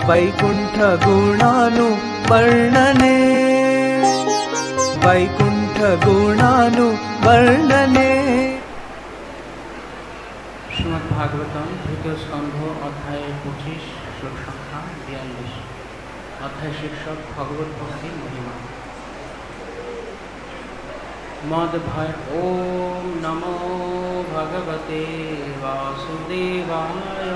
वैकुण्ठ गुणानुवर्णने वैकुण्ठ गुणानुवर्णने। श्रीमद्भागवतम द्वितीय स्कंध अध्याय 25 श्लोक संख्या 42। अध्याय शीर्षक भगवत भक्ति महिमा। मद भय ओम नमो भगवते वासुदेवाय।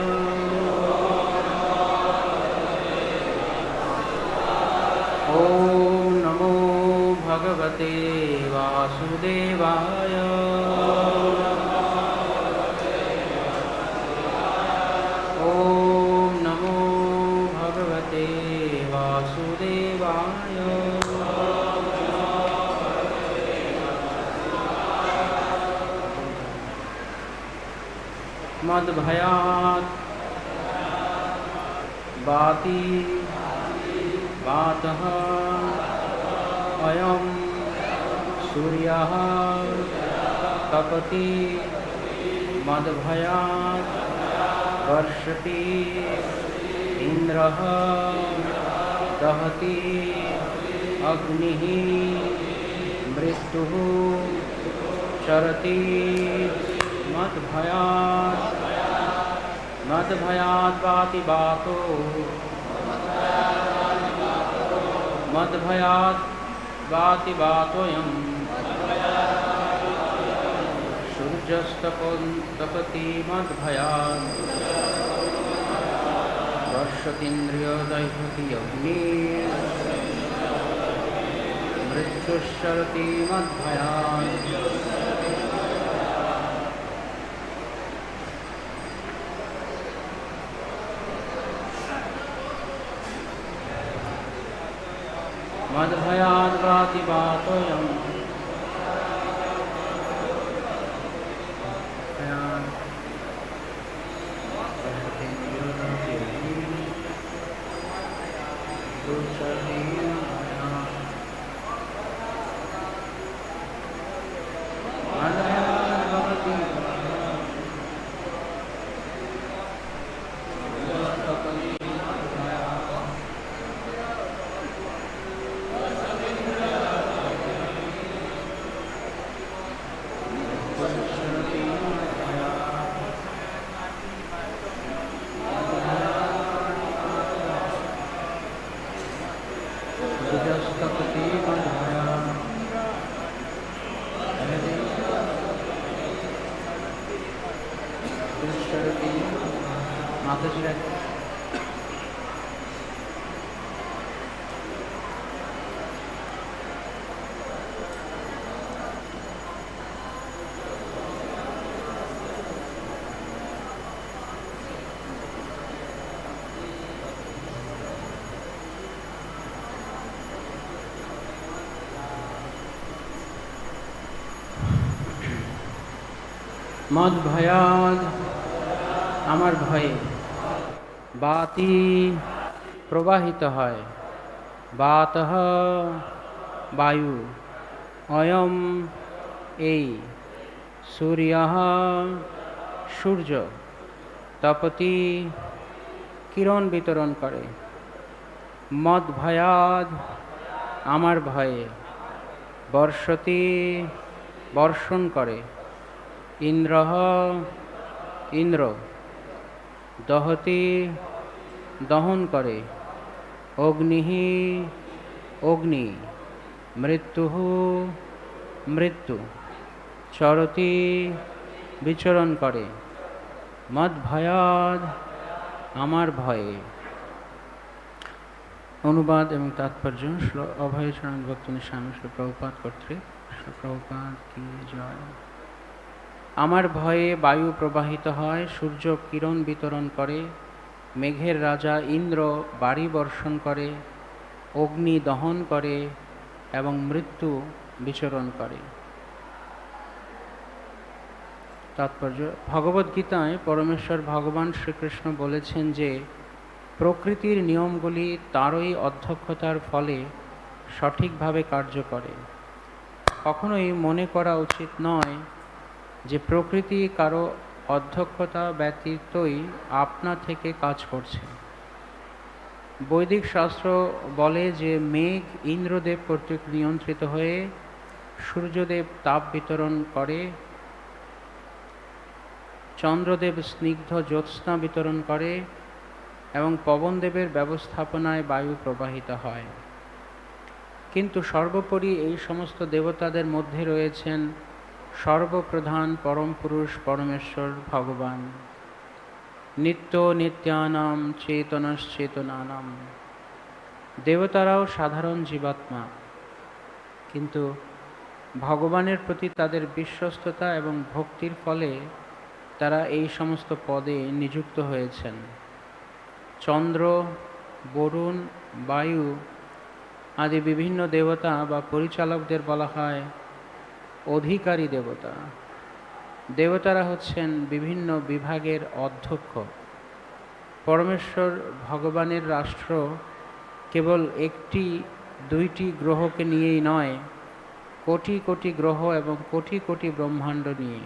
ओम नमो भगवते वासुदेवाय। ओम नमो भगवते वासुदेवाय। मद्भयात् वाति वातः अयं सूर्यः तपति मद्भयात् वर्षति इन्द्रः दहति अग्निः मृत्युः चरति मद्भयात् वाति वातो मद्भयात् वाति वातोऽयं सूर्यस्तपति मद्भयात् वर्षतीन्द्रियदहति अग्निः मृत्युश्चरति मद्भयात्। मद्भयात् वाति वातोऽयं मद भयाद आमार भये बाति प्रवाहित है बातः वायु अयम এই सूर्यः सूर्य तपति किरण वितरण करे मद भयाद आमार भये वर्षति बर्षण करे इंद्रः इंद्र दहति दहन करे अग्निः अग्नि मृत्युः मृत्यु चरति विचरण करे मद भयाद आमार भये। अनुवाद एवं तात्पर्य अभयचरण भक्ति स्वामी श्री प्रभुपाद कर्तृक श्री प्रभुपाद की जय। आमार भये वायु प्रवाहित है सूर्य किरण वितरण करे मेघेर राजा इंद्र बाड़ी बर्षण करे अग्नि दहन करे एवं मृत्यु विचरण करे। तात्पर्य भगवद्गीताय परमेश्वर भगवान श्रीकृष्ण बोलेছেন যে প্রকৃতির নিয়মগুলি তারই অধ্যক্ষতার ফলে সঠিকভাবে কার্য করে। কখনোই মনে করা উচিত নয় যে প্রকৃতি কারো অধ্যক্ষতা ব্যতীতই আপনা থেকে কাজ করছে। বৈদিক শাস্ত্র বলে যে মেঘ ইন্দ্রদেব কর্তৃক নিয়ন্ত্রিত হয়ে সূর্যদেব তাপ বিতরণ করে, চন্দ্রদেব স্নিগ্ধ জ্যোৎস্না বিতরণ করে এবং পবনদেবের ব্যবস্থাপনায় বায়ু প্রবাহিত হয়। কিন্তু সর্বোপরি এই সমস্ত দেবতাদের মধ্যে রয়েছেন সর্বপ্রধান পরম পুরুষ পরমেশ্বর ভগবান, নিত্য নিত্যানাম চেতনশ্চেতনানাম। দেবতারাও সাধারণ জীবাত্মা, কিন্তু ভগবানের প্রতি তাদের বিশ্বস্ততা এবং ভক্তির ফলে তারা এই সমস্ত পদে নিযুক্ত হয়েছেন। চন্দ্র, বরুণ, বায়ু আদি বিভিন্ন দেবতা বা পরিচালকদের বলা হয় অধিকারী দেবতা। দেবতারা হচ্ছেন বিভিন্ন বিভাগের অধ্যক্ষ। পরমেশ্বর ভগবানের রাষ্ট্র কেবল একটি দুইটি গ্রহকে নিয়েই নয়, কোটি কোটি গ্রহ এবং কোটি কোটি ব্রহ্মাণ্ড নিয়ে।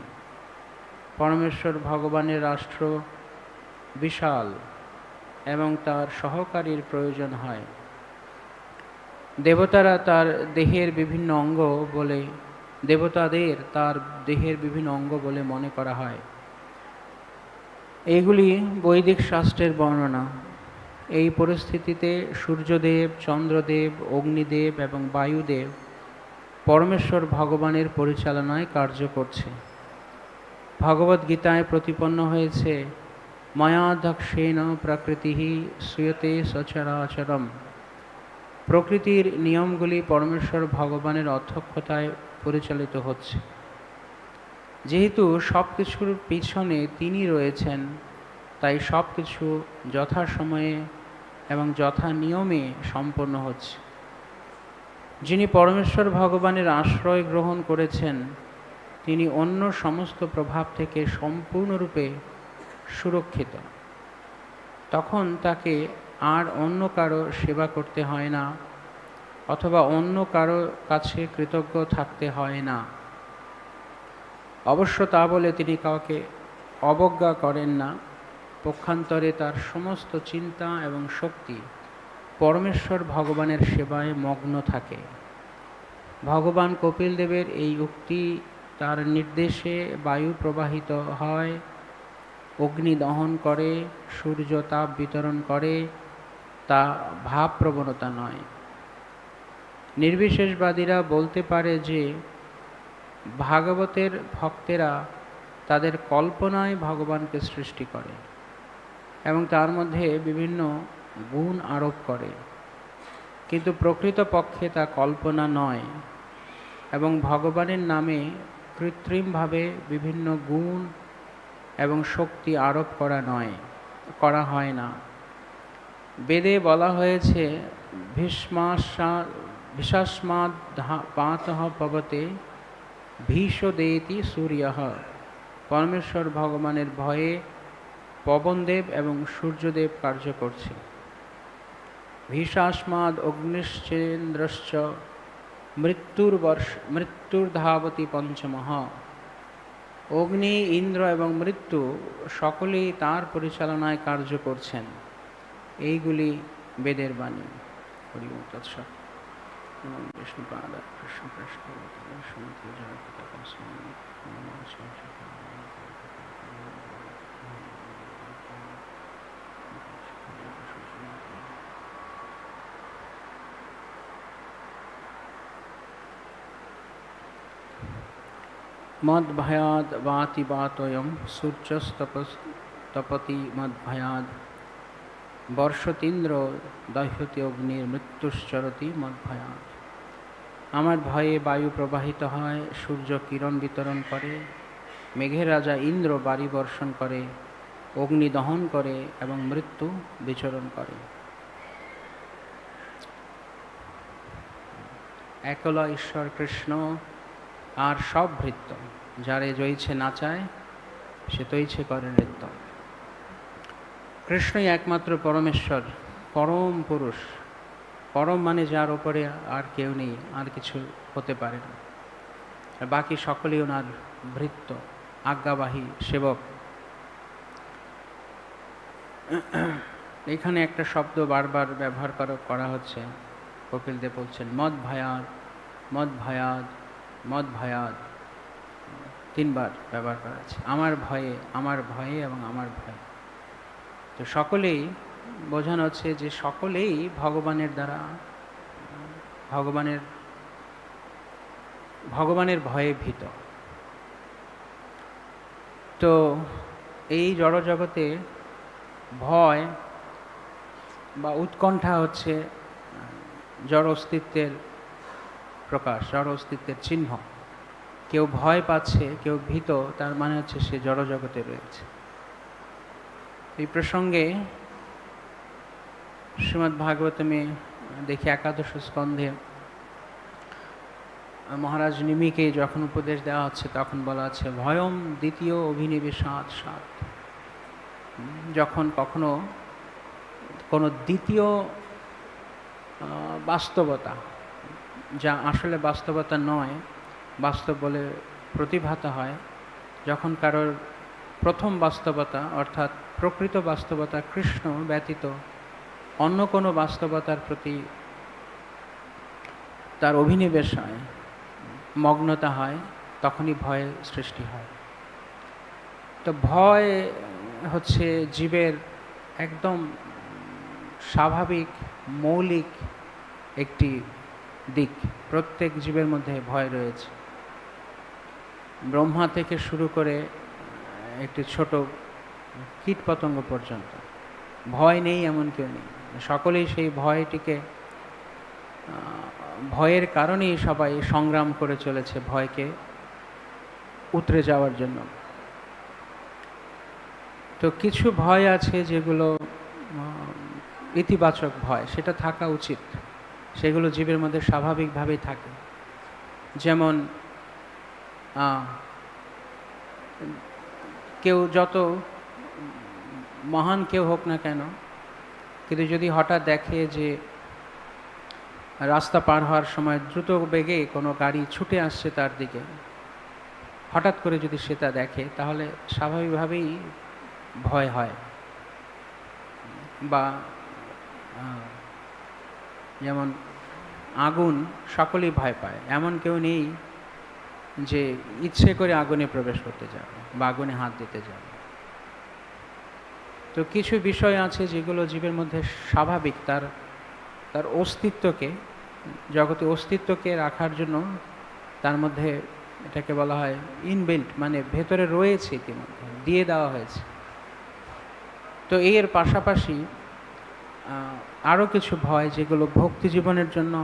পরমেশ্বর ভগবানের রাষ্ট্র বিশাল এবং তার সহকারীর প্রয়োজন হয়। দেবতারা তার দেহের বিভিন্ন অঙ্গ বলে দেবতাদের তার দেহের বিভিন্ন অঙ্গ বলে মনে করা হয়। এইগুলি বৈদিক শাস্ত্রের বর্ণনা। এই পরিস্থিতিতে সূর্যদেব, চন্দ্রদেব, অগ্নিদেব এবং বায়ুদেব পরমেশ্বর ভগবানের পরিচালনায় কার্য করছে। ভগবদ্গীতায় প্রতিপন্ন হয়েছে মায়াধ্যক্ষেন প্রকৃতি শ্রূয়তে সচরাচরম। প্রকৃতির নিয়মগুলি পরমেশ্বর ভগবানের অধ্যক্ষতায় পরিচালিত হচ্ছে। যেহেতু সব কিছুর পিছনে তিনি রয়েছেন, তাই সব কিছু যথাসময়ে এবং যথা নিয়মে সম্পন্ন হচ্ছে। যিনি পরমেশ্বর ভগবানের আশ্রয় গ্রহণ করেছেন, তিনি অন্য সমস্ত প্রভাব থেকে সম্পূর্ণরূপে সুরক্ষিত। তখন তাকে আর অন্য কারো সেবা করতে হয় না, অথবা অন্য কারো কাছে কৃতজ্ঞ থাকতে হয় না। অবশ্য তা বলে তিনি কাউকে অবজ্ঞা করেন না। পক্ষান্তরে তার সমস্ত চিন্তা এবং শক্তি পরমেশ্বর ভগবানের সেবায় মগ্ন থাকে। ভগবান কপিল দেবের এই উক্তি, তার নির্দেশে বায়ু প্রবাহিত হয়, অগ্নি দহন করে, সূর্য তাপ বিতরণ করে, তা ভাবপ্রবণতা নয়। নির্বিশেষবাদীরা বলতে পারে যে ভাগবতের ভক্তেরা তাদের কল্পনায় ভগবানকে সৃষ্টি করে এবং তার মধ্যে বিভিন্ন গুণ আরোপ করে, কিন্তু প্রকৃতপক্ষে তা কল্পনা নয় এবং ভগবানের নামে কৃত্রিমভাবে বিভিন্ন গুণ এবং শক্তি আরোপ করা হয় না। বেদে বলা হয়েছে ভীষাস্মাদ পাতঃ পবতে ভীষদেতি সূর্যঃ। পরমেশ্বর ভগবানের ভয়ে পবনদেব এবং সূর্যদেব কার্য করছে। ভীষাস্মাদ অগ্নিশ্চেন্দ্রশ্চ মৃত্যুর্ধাবতি পঞ্চমঃ। অগ্নি, ইন্দ্র এবং মৃত্যু সকলেই তার পরিচালনায় কার্য করছেন। এইগুলি বেদের বাণী। হরি ওম তৎসৎ। বিষ্ণুপাদ কৃষ্ণ কৃষ্ণ সমিতি জয় মদ্ভয়াদ বাতি বাতয়ম সূর্যস্তপতি মদ্ভয়াদ বর্ষতীন্দ্র দহ্যতি অগ্নির মৃত্যুশ্চরতি মদ্ভয়াদ। আমার ভয়ে বায়ু প্রবাহিত হয়, সূর্য কিরণ বিতরণ করে, মেঘের রাজা ইন্দ্র বাড়ি বর্ষণ করে, অগ্নি দহন করে এবং মৃত্যু বিচরণ করে। একলা ঈশ্বর কৃষ্ণ আর সব ভৃত্য, যারে জয়ছে নাচায় সে তৈছে করে নৃত্য। কৃষ্ণই একমাত্র পরমেশ্বর, পরম পুরুষ। পরম মানে যার ওপরে আর কেউ নেই, আর কিছু হতে পারে না। আর বাকি সকলেই ওনার ভৃত্য, আজ্ঞাবাহী সেবক। এখানে একটা শব্দ বারবার ব্যবহার করা হচ্ছে। কপিলদেব বলছেন মদ ভায়াদ, মদ ভায়াদ, মদ ভায়াদ, তিনবার ব্যবহার করা আছে। আমার ভয়ে, আমার ভয়ে এবং আমার ভয়ে। তো সকলেই বোঝানো হচ্ছে যে সকলেই ভগবানের দ্বারা ভগবানের ভয়ে ভীত। তো এই জড়জগতে ভয় বা উৎকণ্ঠা হচ্ছে জড় অস্তিত্বের প্রকাশ, জড় অস্তিত্বের চিহ্ন। কেউ ভয় পাচ্ছে, কেউ ভীত, তার মানে হচ্ছে সে জড়জগতে রয়েছে। এই প্রসঙ্গে শ্রীমদ্ ভাগবতমে দেখি একাদশ স্কন্ধে মহারাজ নিমিকে যখন উপদেশ দেওয়া হচ্ছে তখন বলা আছে ভয়ম দ্বিতীয় অভিনিবেশাৎ সাত। যখন কখনো কোনো দ্বিতীয় বাস্তবতা, যা আসলে বাস্তবতা নয়, বাস্তব বলে প্রতিভাত হয়, যখন কারোর প্রথম বাস্তবতা অর্থাৎ প্রকৃত বাস্তবতা কৃষ্ণ ব্যতীত অন্য কোনো বাস্তবতার প্রতি তার অভিনিবেশ হয়, মগ্নতা হয়, তখনই ভয়ের সৃষ্টি হয়। তো ভয় হচ্ছে জীবের একদম স্বাভাবিক মৌলিক একটি দিক। প্রত্যেক জীবের মধ্যে ভয় রয়েছে। ব্রহ্মা থেকে শুরু করে একটি ছোট কীটপতঙ্গ পর্যন্ত ভয় নেই এমন কেউ নেই। সকলেই সেই ভয়টিকে, ভয়ের কারণেই সবাই সংগ্রাম করে চলেছে ভয়কে উতরে যাওয়ার জন্য। তো কিছু ভয় আছে যেগুলো ইতিবাচক ভয়, সেটা থাকা উচিত, সেগুলো জীবের মধ্যে স্বাভাবিকভাবেই থাকে। যেমন কেউ যত মহান কেউ হোক না কেন, কিন্তু যদি হঠাৎ দেখে যে রাস্তা পার হওয়ার সময় দ্রুত বেগে কোনো গাড়ি ছুটে আসছে তার দিকে, হঠাৎ করে যদি সে তা দেখে, তাহলে স্বাভাবিকভাবেই ভয় হয়। বা যেমন আগুন, সকলেই ভয় পায়, এমন কেউ নেই যে ইচ্ছে করে আগুনে প্রবেশ করতে যাবে বা আগুনে হাত দিতে যাবে। তো কিছু বিষয় আছে যেগুলো জীবের মধ্যে স্বাভাবিক, তার অস্তিত্বকে, জগতে অস্তিত্বকে রাখার জন্য তার মধ্যে, এটাকে বলা হয় ইনবিল্ট, মানে ভেতরে রয়েছে, ইতিমধ্যে দিয়ে দেওয়া হয়েছে। তো এর পাশাপাশি আরও কিছু ভয় যেগুলো ভক্তি জীবনের জন্য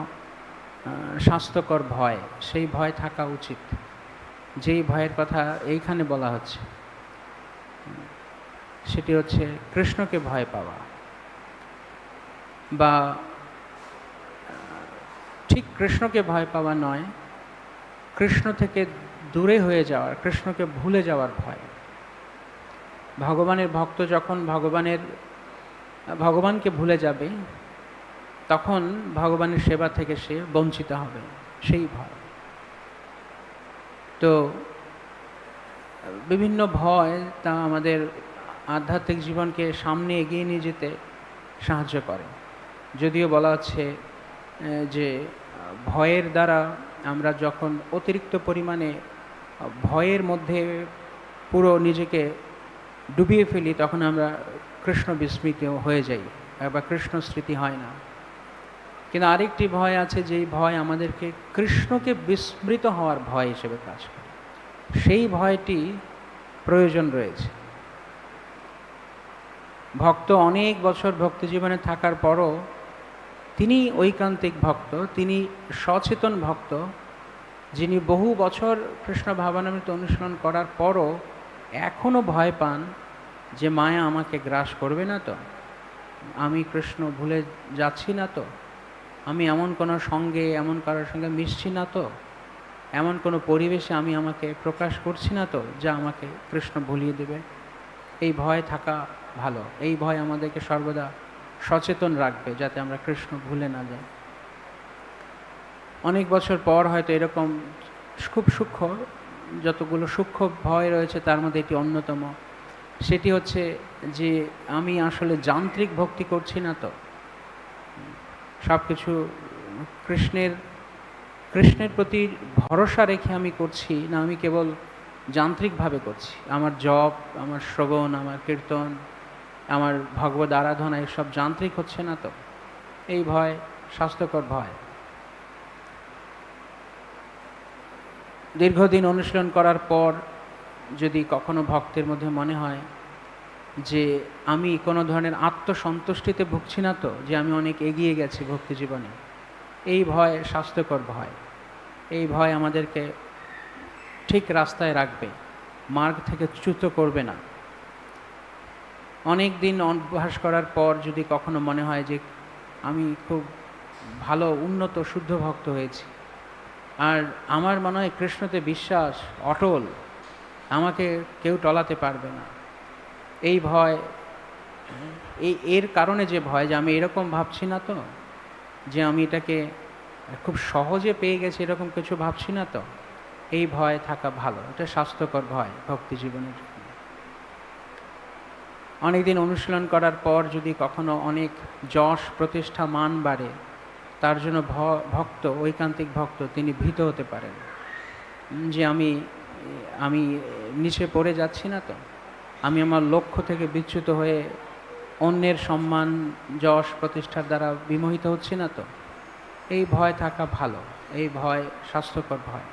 স্বাস্থ্যকর ভয়, সেই ভয় থাকা উচিত। যেই ভয়ের কথা এইখানে বলা হচ্ছে সেটি হচ্ছে কৃষ্ণকে ভয় পাওয়া, বা ঠিক কৃষ্ণকে ভয় পাওয়া নয়, কৃষ্ণ থেকে দূরে হয়ে যাওয়ার, কৃষ্ণকে ভুলে যাওয়ার ভয়। ভগবানের ভক্ত যখন ভগবানকে ভুলে যাবে, তখন ভগবানের সেবা থেকে সে বঞ্চিত হবে, সেই ভয়। তো বিভিন্ন ভয় তা আমাদের আধ্যাত্মিক জীবনকে সামনে এগিয়ে নিয়ে যেতে সাহায্য করে। যদিও বলা হচ্ছে যে ভয়ের দ্বারা আমরা যখন অতিরিক্ত পরিমাণে ভয়ের মধ্যে পুরো নিজেকে ডুবিয়ে ফেলি, তখন আমরা কৃষ্ণ বিস্মৃত হয়ে যাই বা কৃষ্ণ স্মৃতি হয় না। কিন্তু আরেকটি ভয় আছে, যেই ভয় আমাদেরকে কৃষ্ণকে বিস্মৃত হওয়ার ভয় হিসেবে কাজ করে। সেই ভয়টি প্রয়োজন রয়েছে। ভক্ত অনেক বছর ভক্তি জীবনে থাকার পরও তিনি ঐকান্তিক ভক্ত, তিনি সচেতন ভক্ত, যিনি বহু বছর কৃষ্ণ ভাবনামৃত অনুসরণ করার পরও এখনও ভয় পান যে মায়া আমাকে গ্রাস করবে না তো, আমি কৃষ্ণ ভুলে যাচ্ছি না তো, আমি এমন কোনো সঙ্গে, এমন কারোর সঙ্গে মিশছি না তো, এমন কোনো পরিবেশে আমি আমাকে প্রকাশ করছি না তো যা আমাকে কৃষ্ণ ভুলিয়ে দেবে। এই ভয় থাকা ভালো। এই ভয় আমাদেরকে সর্বদা সচেতন রাখবে যাতে আমরা কৃষ্ণ ভুলে না যাই। অনেক বছর পর হয়তো এরকম খুব সূক্ষ্ম, যতগুলো সূক্ষ্ম ভয় রয়েছে তার মধ্যে এটি অন্যতম। সেটি হচ্ছে যে আমি আসলে যান্ত্রিক ভক্তি করছি না তো, সব কিছু কৃষ্ণের কৃষ্ণের প্রতি ভরসা রেখে আমি করছি না, আমি কেবল যান্ত্রিকভাবে করছি। আমার জপ, আমার শ্রবণ, আমার কীর্তন, আমার ভগবদ আরাধনা এসব যান্ত্রিক হচ্ছে না তো, এই ভয় স্বাস্থ্যকর ভয়। দীর্ঘদিন অনুশীলন করার পর যদি কখনো ভক্তের মধ্যে মনে হয় যে আমি কোনো ধরনের আত্মসন্তুষ্টিতে ভুগছি না তো, যে আমি অনেক এগিয়ে গেছি ভক্তি জীবনে, এই ভয় স্বাস্থ্যকর ভয়। এই ভয় আমাদেরকে ঠিক রাস্তায় রাখবে, মার্গ থেকে চ্যুত করবে না। অনেক দিন অভ্যাস করার পর যদি কখনো মনে হয় যে আমি খুব ভালো উন্নত শুদ্ধ ভক্ত হয়েছি, আর আমার মনে হয় কৃষ্ণতে বিশ্বাস অটল, আমাকে কেউ টলাতে পারবে না, এই ভয়, এর কারণে যে ভয়, যে আমি এরকম ভাবছি না তো, যে আমি এটাকে খুব সহজে পেয়ে গেছি এরকম কিছু ভাবছি না তো, এই ভয় থাকা ভালো। এটা স্বাস্থ্যকর ভয় ভক্তি জীবনের জন্য। অনেকদিন অনুশীলন করার পর যদি কখনো অনেক যশ প্রতিষ্ঠা মান বাড়ে, তার জন্য ভক্ত, ঐকান্তিক ভক্ত, তিনি ভীত হতে পারেন যে আমি নিচে পড়ে যাচ্ছি না তো, আমি আমার লক্ষ্য থেকে বিচ্যুত হয়ে অন্যের সম্মান যশ প্রতিষ্ঠার দ্বারা বিমোহিত হচ্ছি না তো, এই ভয় থাকা ভালো। এই ভয় স্বাস্থ্যকর ভয়।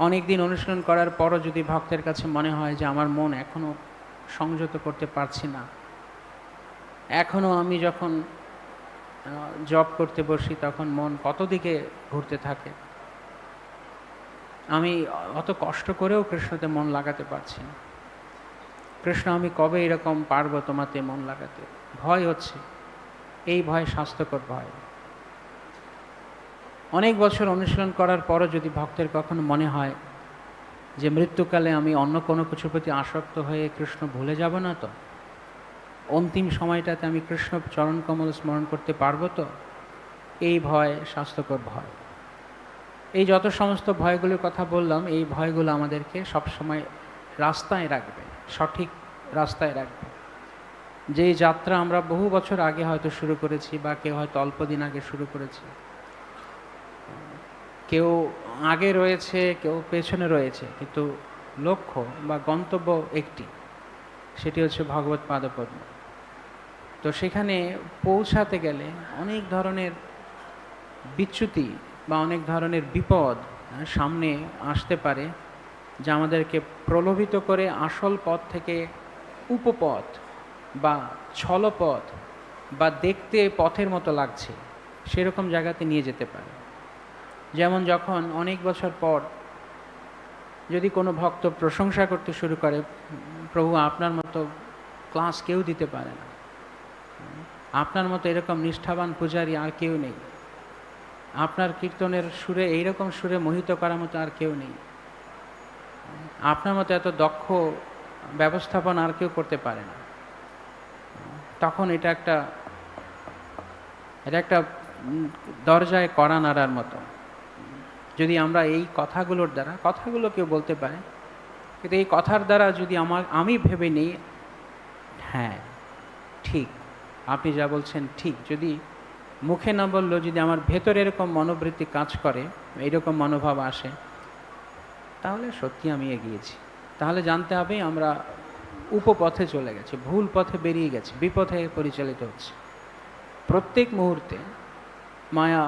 অনেক দিন অনুশীলন করার পরও যদি ভক্তের কাছে মনে হয় যে আমার মন এখনও সংযত করতে পারছি না, এখনও আমি যখন জব করতে বসি তখন মন কত দিকে ঘুরতে থাকে, আমি অত কষ্ট করেও কৃষ্ণতে মন লাগাতে পারছি না, কৃষ্ণ আমি কবে এরকম পারবো তোমাতে মন লাগাতে, ভয় হচ্ছে, এই ভয় স্বাস্থ্যকর ভয়। অনেক বছর অনুশীলন করার পরও যদি ভক্তের কখনো মনে হয় যে মৃত্যুকালে আমি অন্য কোনো কিছুর প্রতি আসক্ত হয়ে কৃষ্ণ ভুলে যাব না তো, অন্তিম সময়টাতে আমি কৃষ্ণ চরণকমল স্মরণ করতে পারবো তো, এই ভয় স্বাস্থ্যকর ভয়। এই যত সমস্ত ভয়গুলির কথা বললাম, এই ভয়গুলো আমাদেরকে সবসময় রাস্তায় রাখবে, সঠিক রাস্তায় রাখবে। যেই যাত্রা আমরা বহু বছর আগে হয়তো শুরু করেছি, বা কেউ হয়তো অল্প দিন আগে শুরু করেছি, কেউ আগে রয়েছে, কেউ পেছনে রয়েছে, কিন্তু লক্ষ্য বা গন্তব্য একটি, সেটি হচ্ছে ভগবৎ পাদপদ্ম। তো সেখানে পৌঁছাতে গেলে অনেক ধরনের বিচ্যুতি বা অনেক ধরনের বিপদ সামনে আসতে পারে, যা আমাদেরকে প্রলোভিত করে আসল পথ থেকে উপপথ বা ছলপথ বা দেখতে পথের মতো লাগছে সেরকম জায়গাতে নিয়ে যেতে পারে। যেমন যখন অনেক বছর পর যদি কোনো ভক্ত প্রশংসা করতে শুরু করে, প্রভু আপনার মতো ক্লাস কেউ দিতে পারে না, আপনার মতো এরকম নিষ্ঠাবান পূজারী আর কেউ নেই, আপনার কীর্তনের সুরে এইরকম সুরে মোহিত করার মতো আর কেউ নেই, আপনার মতো এত দক্ষ ব্যবস্থাপন আর কেউ করতে পারে না, তখন এটা একটা দরজায় কড়া নাড়ার মতো। যদি আমরা এই কথাগুলোর দ্বারা, কথাগুলো কেউ বলতে পারে, কিন্তু এই কথার দ্বারা যদি আমি ভেবে নিই হ্যাঁ ঠিক, আপনি যা বলছেন ঠিক, যদি মুখে না বললেও যদি আমার ভেতরে এরকম মনোবৃত্তি কাজ করে, এইরকম মনোভাব আসে, তাহলে সত্যি আমি এগিয়েছি। তাহলে জানতে হবে আমরা উপপথে চলে গেছি, ভুল পথে বেরিয়ে গেছি, বিপথে পরিচালিত হচ্ছে। প্রত্যেক মুহূর্তে মায়া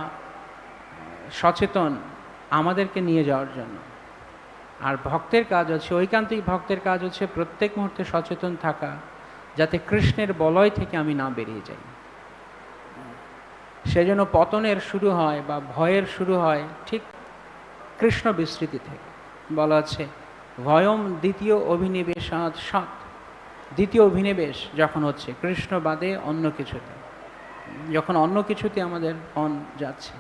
সচেতন আমাদেরকে নিয়ে যাওয়ার জন্য। আর ভক্তের কাজ হচ্ছে, ঐকান্তিক ভক্তের কাজ হচ্ছে প্রত্যেক মুহূর্তে সচেতন থাকা, যাতে কৃষ্ণের বলয় থেকে আমি না বেরিয়ে যাই। সেজন্য পতনের শুরু হয় বা ভয়ের শুরু হয় ঠিক কৃষ্ণ বিস্মৃতি থেকে। বলা আছে ভয়ম দ্বিতীয় অভিনিবেশাৎ সৎ, দ্বিতীয় অভিনিবেশ যখন হচ্ছে কৃষ্ণ বাদে অন্য কিছুতে, যখন অন্য কিছুতে আমাদের মন যাচ্ছে,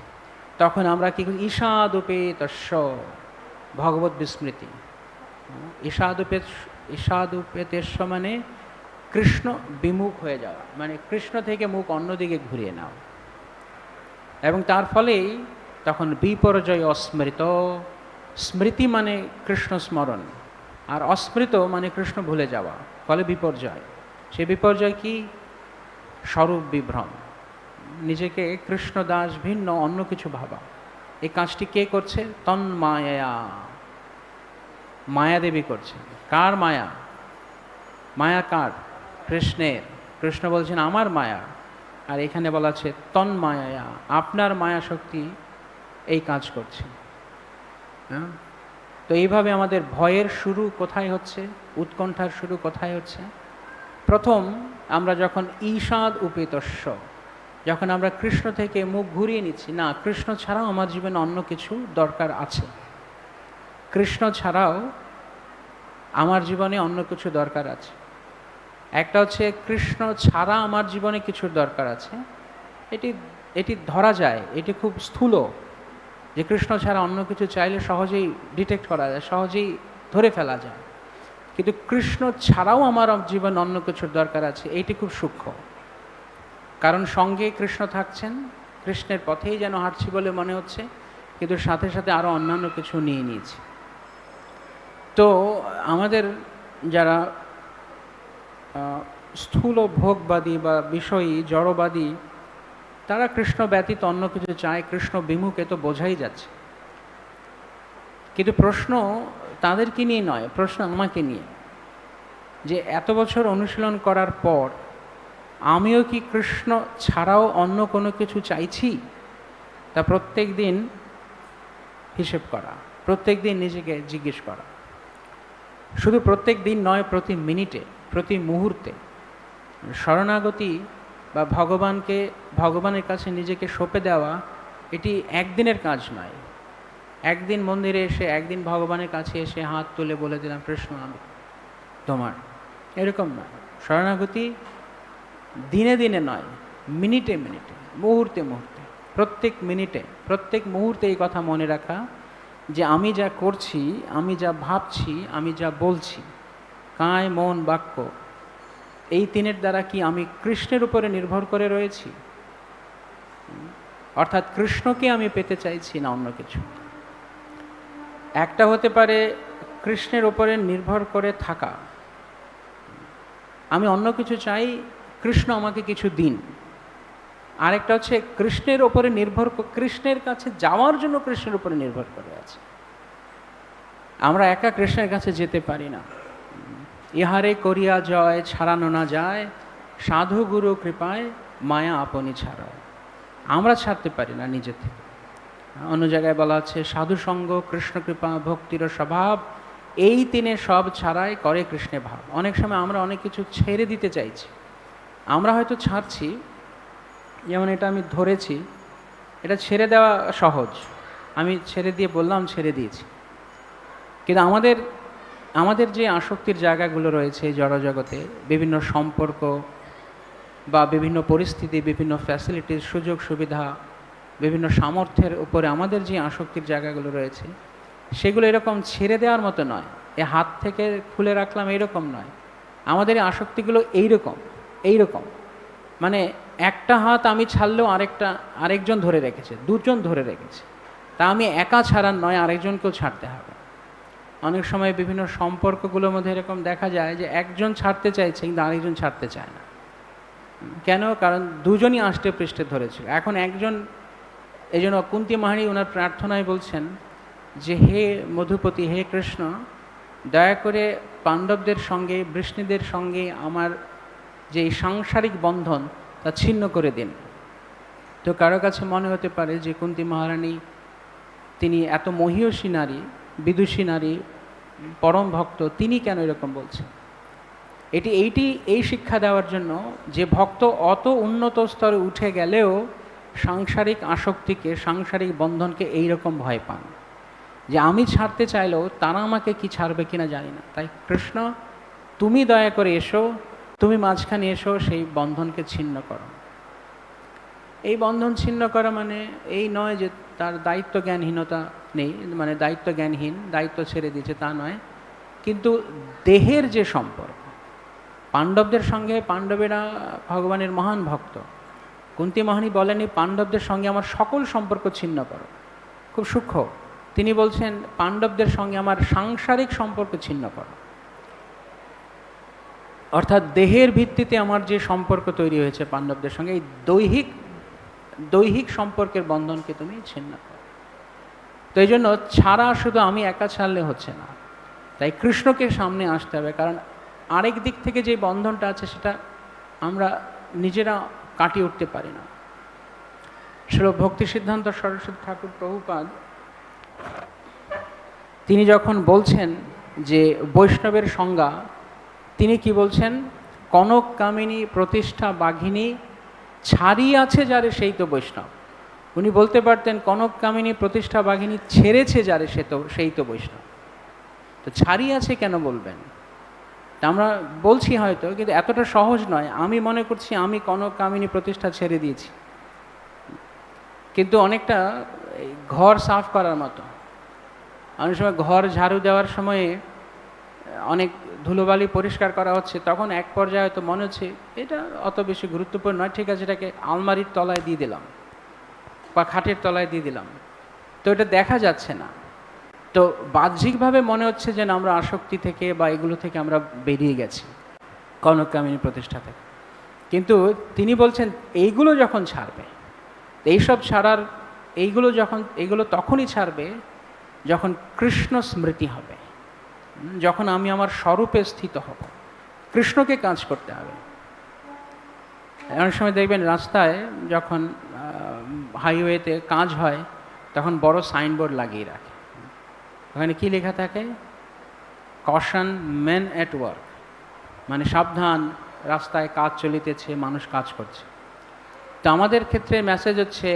তখন আমরা কি করি? ঈশাদুপেতস্য ভগবত বিস্মৃতি। ঈশাদুপেতস্য মানে কৃষ্ণ বিমুখ হয়ে যাওয়া, মানে কৃষ্ণ থেকে মুখ অন্যদিকে ঘুরিয়ে নাও, এবং তার ফলেই তখন বিপর্যয় অস্মৃত। স্মৃতি মানে কৃষ্ণ স্মরণ, আর অস্মৃত মানে কৃষ্ণ ভুলে যাওয়া, ফলে বিপর্যয়। সে বিপর্যয় কি? স্বরূপ বিভ্রম, নিজেকে কৃষ্ণ দাস ভিন্ন অন্য কিছু ভাবা। এই কাজটি কে করছে? তন্মায়া, মায়াদেবী করছে। কার মায়া? মায়া কার? কৃষ্ণের। কৃষ্ণ বলছেন আমার মায়া, আর এখানে বলা আছে তন্মায়া, আপনার মায়া শক্তি এই কাজ করছে। হ্যাঁ, তো এইভাবে আমাদের ভয়ের শুরু কোথায় হচ্ছে, উৎকণ্ঠার শুরু কোথায় হচ্ছে? প্রথম আমরা যখন ঈষাদ উপেতস্য, যখন আমরা কৃষ্ণ থেকে মুখ ঘুরিয়ে নিচ্ছি, না কৃষ্ণ ছাড়াও আমার জীবনে অন্য কিছু দরকার আছে, কৃষ্ণ ছাড়াও আমার জীবনে অন্য কিছু দরকার আছে। একটা হচ্ছে কৃষ্ণ ছাড়া আমার জীবনে কিছুর দরকার আছে, এটি এটি ধরা যায়, এটি খুব স্থূল, যে কৃষ্ণ ছাড়া অন্য কিছু চাইলে সহজেই ডিটেক্ট করা যায়, সহজেই ধরে ফেলা যায়। কিন্তু কৃষ্ণ ছাড়াও আমার জীবন অন্য কিছুর দরকার আছে, এইটি খুব সূক্ষ্ম। কারণ সঙ্গে কৃষ্ণ থাকছেন, কৃষ্ণের পথেই যেন হাঁটছি বলে মনে হচ্ছে, কিন্তু সাথে সাথে আরও অন্যান্য কিছু নিয়ে নিয়েছি। তো আমাদের যারা স্থূল ভোগবাদী বা বিষয়ী জড়বাদী, তারা কৃষ্ণ ব্যতীত অন্য কিছু চায়, কৃষ্ণ বিমুখে, তো বোঝাই যাচ্ছে। কিন্তু প্রশ্ন তাদেরকে নিয়ে নয়, প্রশ্ন আমাকে নিয়ে, যে এত বছর অনুশীলন করার পর আমিও কি কৃষ্ণ ছাড়াও অন্য কোনো কিছু চাইছি? তা প্রত্যেক দিন হিসেব করা, প্রত্যেক দিন নিজেকে জিজ্ঞেস করা। শুধু প্রত্যেক দিন নয়, প্রতি মিনিটে, প্রতি মুহূর্তে শরণাগতি বা ভগবানের কাছে নিজেকে সঁপে দেওয়া, এটি একদিনের কাজ নয়। একদিন মন্দিরে এসে, একদিন ভগবানের কাছে এসে হাত তুলে বলে দিলাম কৃষ্ণ আমি তোমার, এরকম নয়। শরণাগতি দিনে দিনে নয়, মিনিটে মিনিটে, মুহূর্তে মুহূর্তে, প্রত্যেক মিনিটে, প্রত্যেক মুহূর্তে এই কথা মনে রাখা যে আমি যা করছি, আমি যা ভাবছি, আমি যা বলছি, কায় মন বাক্য, এই তিনের দ্বারা কি আমি কৃষ্ণের উপরে নির্ভর করে রয়েছি? অর্থাৎ কৃষ্ণকে আমি পেতে চাইছি না অন্য কিছু। একটা হতে পারে কৃষ্ণের উপরে নির্ভর করে থাকা, আমি অন্য কিছু চাই, কৃষ্ণ আমাকে কিছু দিন। আরেকটা হচ্ছে কৃষ্ণের উপরে নির্ভর, কৃষ্ণের কাছে যাওয়ার জন্য কৃষ্ণের উপরে নির্ভর করে আছে। আমরা একা কৃষ্ণের কাছে যেতে পারি না। ইহারে করিয়া জয় ছাড়ানো না যায়, সাধু গুরু কৃপায় মায়া আপনি ছাড়ায়। আমরা ছাড়তে পারি না নিজে থেকে। অন্য জায়গায় বলা আছে সাধু সঙ্গ কৃষ্ণ কৃপা ভক্তির স্বভাব, এই তিনে সব ছাড়াই করে কৃষ্ণে ভাব। অনেক সময় আমরা অনেক কিছু ছেড়ে দিতে চাইছি, আমরা হয়তো ছাড়ছি, যেমন এটা আমি ধরেছি, এটা ছেড়ে দেওয়া সহজ, আমি ছেড়ে দিয়ে বললাম ছেড়ে দিয়েছি। কিন্তু আমাদের যে আসক্তির জায়গাগুলো রয়েছে জড়জগতে, বিভিন্ন সম্পর্ক বা বিভিন্ন পরিস্থিতি, বিভিন্ন ফ্যাসিলিটিস, সুযোগ সুবিধা, বিভিন্ন সামর্থ্যের উপরে আমাদের যে আসক্তির জায়গাগুলো রয়েছে, সেগুলো এরকম ছেড়ে দেওয়ার মতো নয়, এ হাত থেকে খুলে রাখলাম এইরকম নয়। আমাদের এই আসক্তিগুলো এইরকম, মানে একটা হাত আমি ছাড়লেও আরেকজন ধরে রেখেছে, দুজন ধরে রেখেছে, তা আমি একা ছাড়ার নয়, আরেকজনকেও ছাড়তে হবে। অনেক সময় বিভিন্ন সম্পর্কগুলোর মধ্যে এরকম দেখা যায় যে একজন ছাড়তে চাইছে কিন্তু আরেকজন ছাড়তে চায় না। কেন? কারণ দুজনই আষ্টে পৃষ্ঠে ধরেছিল। এখন একজন, এই জন্য কুন্তী মহারানী ওনার প্রার্থনায় বলছেন যে হে মধুপতি, হে কৃষ্ণ, দয়া করে পাণ্ডবদের সঙ্গে, বৃষ্ণিদের সঙ্গে আমার যে সাংসারিক বন্ধন তা ছিন্ন করে দিন। তো কারো কাছে মনে হতে পারে যে কুন্তী মহারানী তিনি এত মহীয়সী নারী, বিদুষী নারী, পরম ভক্ত, তিনি কেন এরকম বলছেন? এই শিক্ষা দেওয়ার জন্য যে ভক্ত অত উন্নত স্তরে উঠে গেলেও সাংসারিক আসক্তিকে, সাংসারিক বন্ধনকে এইরকম ভয় পান যে আমি ছাড়তে চাইলেও তারা আমাকে কি ছাড়বে কিনা জানি না। তাই কৃষ্ণ, তুমি দয়া করে এসো, তুমি মাঝখানে এসো, সেই বন্ধনকে ছিন্ন করো। এই বন্ধন ছিন্ন করা মানে এই নয় যে তার দায়িত্ব জ্ঞানহীনতা নেই, মানে দায়িত্ব জ্ঞানহীন, দায়িত্ব ছেড়ে দিয়েছে তা নয়। কিন্তু দেহের যে সম্পর্ক, পাণ্ডবদের সঙ্গে, পাণ্ডবেরা ভগবানের মহান ভক্ত, কুন্তী মহারানী বলেনি পাণ্ডবদের সঙ্গে আমার সকল সম্পর্ক ছিন্ন করো। খুব সূক্ষ্ম, তিনি বলছেন পাণ্ডবদের সঙ্গে আমার সাংসারিক সম্পর্ক ছিন্ন করো। অর্থাৎ দেহের ভিত্তিতে আমার যে সম্পর্ক তৈরি হয়েছে পাণ্ডবদের সঙ্গে, এই দৈহিক সম্পর্কের বন্ধনকে তুমি ছিন্ন করো। তো এই জন্য ছাড়া শুধু আমি একা ছাড়লে হচ্ছে না, তাই কৃষ্ণকে সামনে আসতে হবে। কারণ আরেক দিক থেকে যে বন্ধনটা আছে সেটা আমরা নিজেরা কাটিয়ে উঠতে পারি না। শ্রীল ভক্তি সিদ্ধান্ত সরস্বতী ঠাকুর প্রভুপাদ তিনি যখন বলছেন যে বৈষ্ণবের সংজ্ঞা, তিনি কি বলছেন? কনক কামিনী প্রতিষ্ঠা বাঘিনী ছাড়ি আছে যারে সেই তো বৈষ্ণব। উনি বলতে পারতেন কনক কামিনী প্রতিষ্ঠা বাঘিনী ছেড়েছে যারে সেই তো বৈষ্ণব। তো ছাড়ি আছে কেন বলবেন? তা আমরা বলছি হয়তো, কিন্তু এতটা সহজ নয়। আমি মনে করছি আমি কনক কামিনী প্রতিষ্ঠা ছেড়ে দিয়েছি, কিন্তু অনেকটা ঘর সাফ করার মতো। অনেক সময় ঘর ঝাড়ু দেওয়ার সময়ে অনেক ধুলোবালি পরিষ্কার করা হচ্ছে, তখন এক পর্যায়ে হয়তো মনে হচ্ছে এটা অত বেশি গুরুত্বপূর্ণ নয়, ঠিক আছে এটাকে আলমারির তলায় দিয়ে দিলাম বা খাটের তলায় দিয়ে দিলাম, তো এটা দেখা যাচ্ছে না। তো বাহ্যিকভাবে মনে হচ্ছে যেন আমরা আসক্তি থেকে বা এগুলো থেকে আমরা বেরিয়ে গেছি কনক কামিনী প্রতিষ্ঠা থেকে। কিন্তু তিনি বলছেন এইগুলো যখন ছাড়বে, এইসব ছাড়ার এইগুলো তখনই ছাড়বে যখন কৃষ্ণ স্মৃতি হবে, যখন আমি আমার স্বরূপে স্থিত হব। কৃষ্ণকে কাজ করতে হবে। অনেক সময় দেখবেন রাস্তায় যখন হাইওয়েতে কাজ হয় তখন বড় সাইনবোর্ড লাগিয়ে রাখে, ওখানে কি লেখা থাকে? কশন মেন এট ওয়ার্ক, মানে সাবধান, রাস্তায় কাজ চলিতেছে, মানুষ কাজ করছে। তো আমাদের ক্ষেত্রে মেসেজ হচ্ছে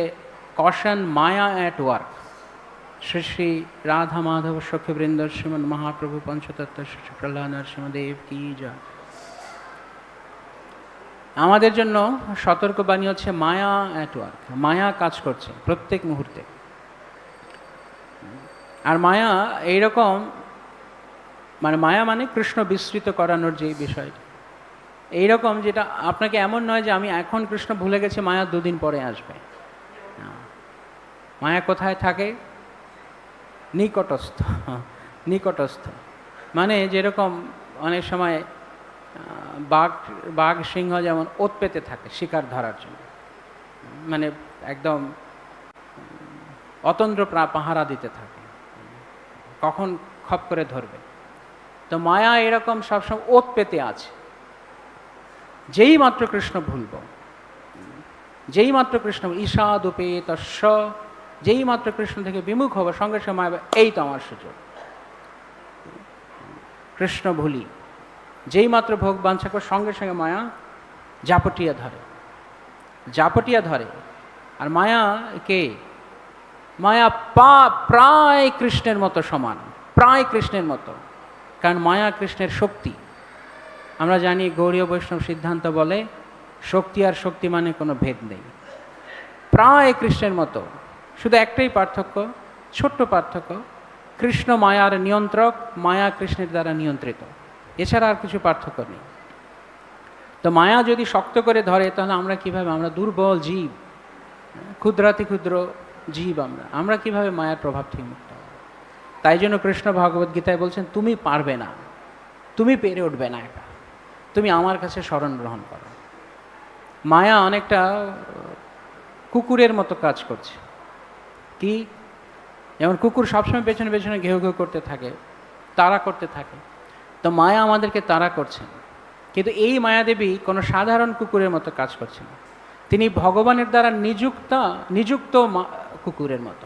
কশন মায়া এট ওয়ার্ক। শ্রী শ্রী রাধা মাধব সখীবৃন্দ শ্রীমন মহাপ্রভু পঞ্চতত্ত্ব শ্রী প্রহ্লাদ নরসিংহদেব কি জয়। আমাদের জন্য সতর্কবাণী হচ্ছে মায়া অ্যাট ওয়ার্ক। মায়া কাজ করছে প্রত্যেক মুহূর্তে। আর মায়া এইরকম, মানে মায়া মানে কৃষ্ণ বিস্মৃত করানোর যে বিষয়টা এইরকম, যেটা আপনাকে এমন নয় যে আমি এখন কৃষ্ণ ভুলে গেছি, মায়া দুদিন পরে আসবে। মায়া কোথায় থাকে? নিকটস্থ। নিকটস্থ মানে যেরকম অনেক সময় বাঘ সিংহ যেমন ওত পেতে থাকে শিকার ধরার জন্য, মানে একদম অতন্দ্র পাহারা দিতে থাকে, কখন খপ করে ধরবে। তো মায়া এরকম সবসময় ওত পেতে আছে। যেই মাত্র কৃষ্ণ ভুলব, যেই মাত্র কৃষ্ণ ঈশাদুপে তস্য, যেই মাত্র কৃষ্ণ থেকে বিমুখ হবো সঙ্গে সঙ্গে মায়া, এই তো আমার সুযোগ, কৃষ্ণ ভুলি। যেই মাত্র ভোগ বাঞ্ছা করে সঙ্গে সঙ্গে মায়া জাপটিয়া ধরে। আর মায়া কে? মায়া প্রায় কৃষ্ণের মতো সমান, প্রায় কৃষ্ণের মতো। কারণ মায়া কৃষ্ণের শক্তি। আমরা জানি গৌড়ীয় বৈষ্ণব সিদ্ধান্ত বলে শক্তি আর শক্তি মানে কোনো ভেদ নেই, প্রায় কৃষ্ণের মতো। শুধু একটাই পার্থক্য, ছোট্ট পার্থক্য, কৃষ্ণ মায়ার নিয়ন্ত্রক, মায়া কৃষ্ণের দ্বারা নিয়ন্ত্রিত, এছাড়া আর কিছু পার্থক্য নেই। তো মায়া যদি শক্ত করে ধরে তাহলে আমরা কিভাবে, আমরা দুর্বল জীব, ক্ষুদ্রাতি ক্ষুদ্র জীব, আমরা কিভাবে মায়ার প্রভাব থেকে মুক্ত হব? তাই জন্য কৃষ্ণ ভগবদ্গীতায় বলছেন তুমি পারবে না, তুমি পেরে উঠবে না একা, তুমি আমার কাছে শরণ গ্রহণ করো। মায়া অনেকটা কুকুরের মতো কাজ করছে। কি? যেমন কুকুর সবসময় পেছনে পেছনে ঘেউ ঘেউ করতে থাকে, তাড়া করতে থাকে, তো মায়া আমাদেরকে তাড়া করছেন। কিন্তু এই মায়াদেবী কোনো সাধারণ কুকুরের মতো কাজ করছেন, তিনি ভগবানের দ্বারা নিযুক্ত কুকুরের মতো।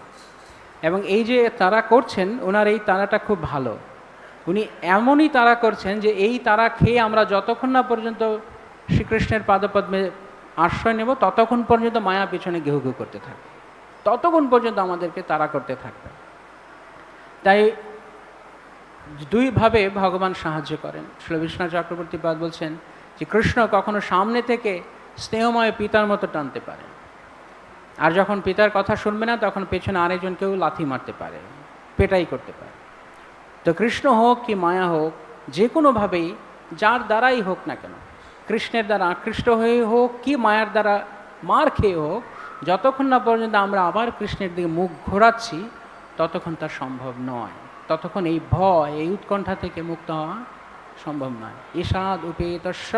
এবং এই যে তাড়া করছেন, ওনার এই তাড়াটা খুব ভালো। উনি এমনই তাড়া করছেন যে এই তাড়া খেয়ে আমরা যতক্ষণ না পর্যন্ত শ্রীকৃষ্ণের পাদপদ্মে আশ্রয় নেব ততক্ষণ পর্যন্ত মায়া পেছনে ঘেউ ঘেউ করতে থাকবে, ততক্ষণ পর্যন্ত আমাদেরকে তাড়া করতে থাকবে। তাই দুইভাবে ভগবান সাহায্য করেন। শ্রী বিশ্বনাথ চক্রবর্তী পাদ বলছেন যে কৃষ্ণ কখনো সামনে থেকে স্নেহময় পিতার মতো টানতে পারে, আর যখন পিতার কথা শুনবে না তখন পেছনে আরেকজনকেও লাথি মারতে পারে, পেটাই করতে পারে। তো কৃষ্ণ হোক কি মায়া হোক, যে কোনোভাবেই যার দ্বারাই হোক না কেন, কৃষ্ণের দ্বারা আকৃষ্ট হয়ে হোক কি মায়ার দ্বারা মার খেয়ে হোক, যতক্ষণ না পর্যন্ত আমরা আবার কৃষ্ণের দিকে মুখ ঘোরাচ্ছি ততক্ষণ তা সম্ভব নয়। ততক্ষণ এই ভয়, এই উৎকণ্ঠা থেকে মুক্ত হওয়া সম্ভব নয়। ঈষাদ উপেতস্য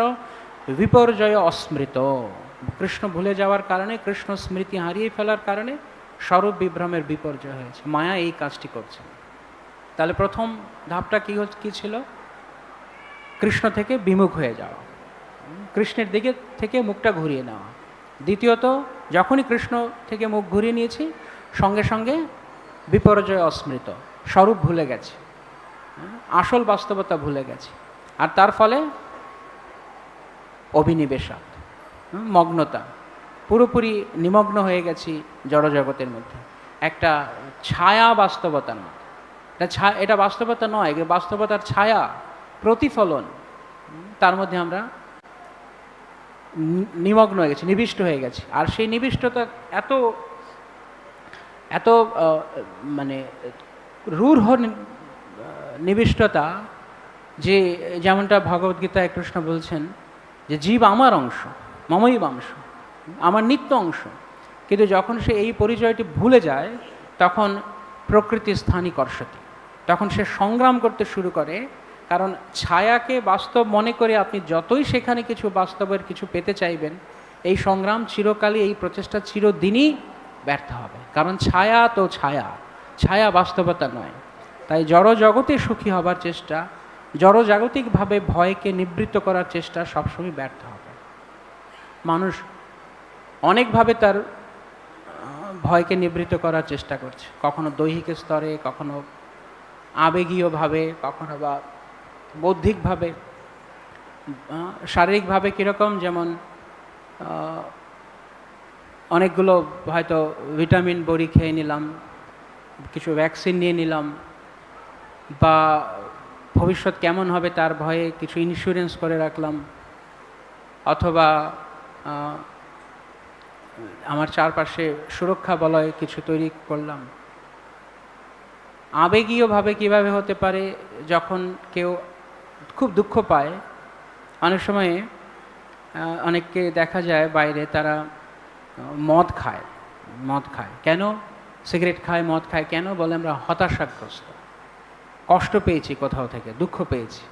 বিপর্যয় অস্মৃত। কৃষ্ণ ভুলে যাওয়ার কারণে, কৃষ্ণ স্মৃতি হারিয়ে ফেলার কারণে স্বরূপ বিভ্রমের বিপর্যয় হয়েছে। মায়া এই কাজটি করছে। তাহলে প্রথম ধাপটা কি ছিল? কৃষ্ণ থেকে বিমুখ হয়ে যাওয়া, কৃষ্ণের দিকে থেকে মুখটা ঘুরিয়ে নেওয়া। দ্বিতীয়ত, যখনই কৃষ্ণ থেকে মুখ ঘুরিয়ে নিয়েছি, সঙ্গে সঙ্গে বিপর্যয় অস্মৃত, স্বরূপ ভুলে গেছি, আসল বাস্তবতা ভুলে গেছি। আর তার ফলে অভিনিবেশাত, মগ্নতা, পুরোপুরি নিমগ্ন হয়ে গেছি জড়জগতের মধ্যে, একটা ছায়া বাস্তবতার মধ্যে। এটা বাস্তবতা নয়, বাস্তবতার ছায়া, প্রতিফলন, তার মধ্যে আমরা নিমগ্ন হয়ে গেছি, নিবিষ্ট হয়ে গেছি। আর সেই নিবিষ্টতা এত এত মানে রূঢ় নিবিষ্টতা, যে যেমনটা ভগবদ্গীতায় কৃষ্ণ বলছেন যে জীব আমার অংশ, মমই বাংশ, আমার নিত্য অংশ। কিন্তু যখন সে এই পরিচয়টি ভুলে যায়, তখন প্রকৃতি স্থানী কর্ষতি, তখন সে সংগ্রাম করতে শুরু করে। কারণ ছায়াকে বাস্তব মনে করে আপনি যতই সেখানে কিছু বাস্তবের কিছু পেতে চাইবেন, এই সংগ্রাম চিরকালই, এই প্রচেষ্টা চিরদিনই ব্যর্থ হবে। কারণ ছায়া তো ছায়া, ছায়া বাস্তবতা নয়। তাই জড়জগতে সুখী হবার চেষ্টা, জড়জাগতিকভাবে ভয়কে নিবৃত্ত করার চেষ্টা সবসময় ব্যর্থ হবে। মানুষ অনেকভাবে তার ভয়কে নিবৃত্ত করার চেষ্টা করছে, কখনো দৈহিক স্তরে, কখনো আবেগীয়ভাবে, কখনো বা বৌদ্ধিকভাবে, শারীরিকভাবে কীরকম, যেমন অনেকগুলো হয়তো ভিটামিন বড়ি খেয়ে নিলাম, কিছু ভ্যাকসিন নিয়ে নিলাম, বা ভবিষ্যৎ কেমন হবে তার ভয়ে কিছু ইন্স্যুরেন্স করে রাখলাম, অথবা আমার চারপাশে সুরক্ষা বলয় কিছু তৈরি করলাম। আবেগীয়ভাবে কিভাবে হতে পারে? যখন কেউ খুব দুঃখ পায়, অনেক সময়ে অনেককে দেখা যায় বাইরে, তারা মদ খায়। কেন? সিগারেট খায়, মদ খায় কেন? বলে আমরা হতাশাগ্রস্ত, কষ্ট পেয়েছি, কোথাও থেকে দুঃখ পেয়েছি।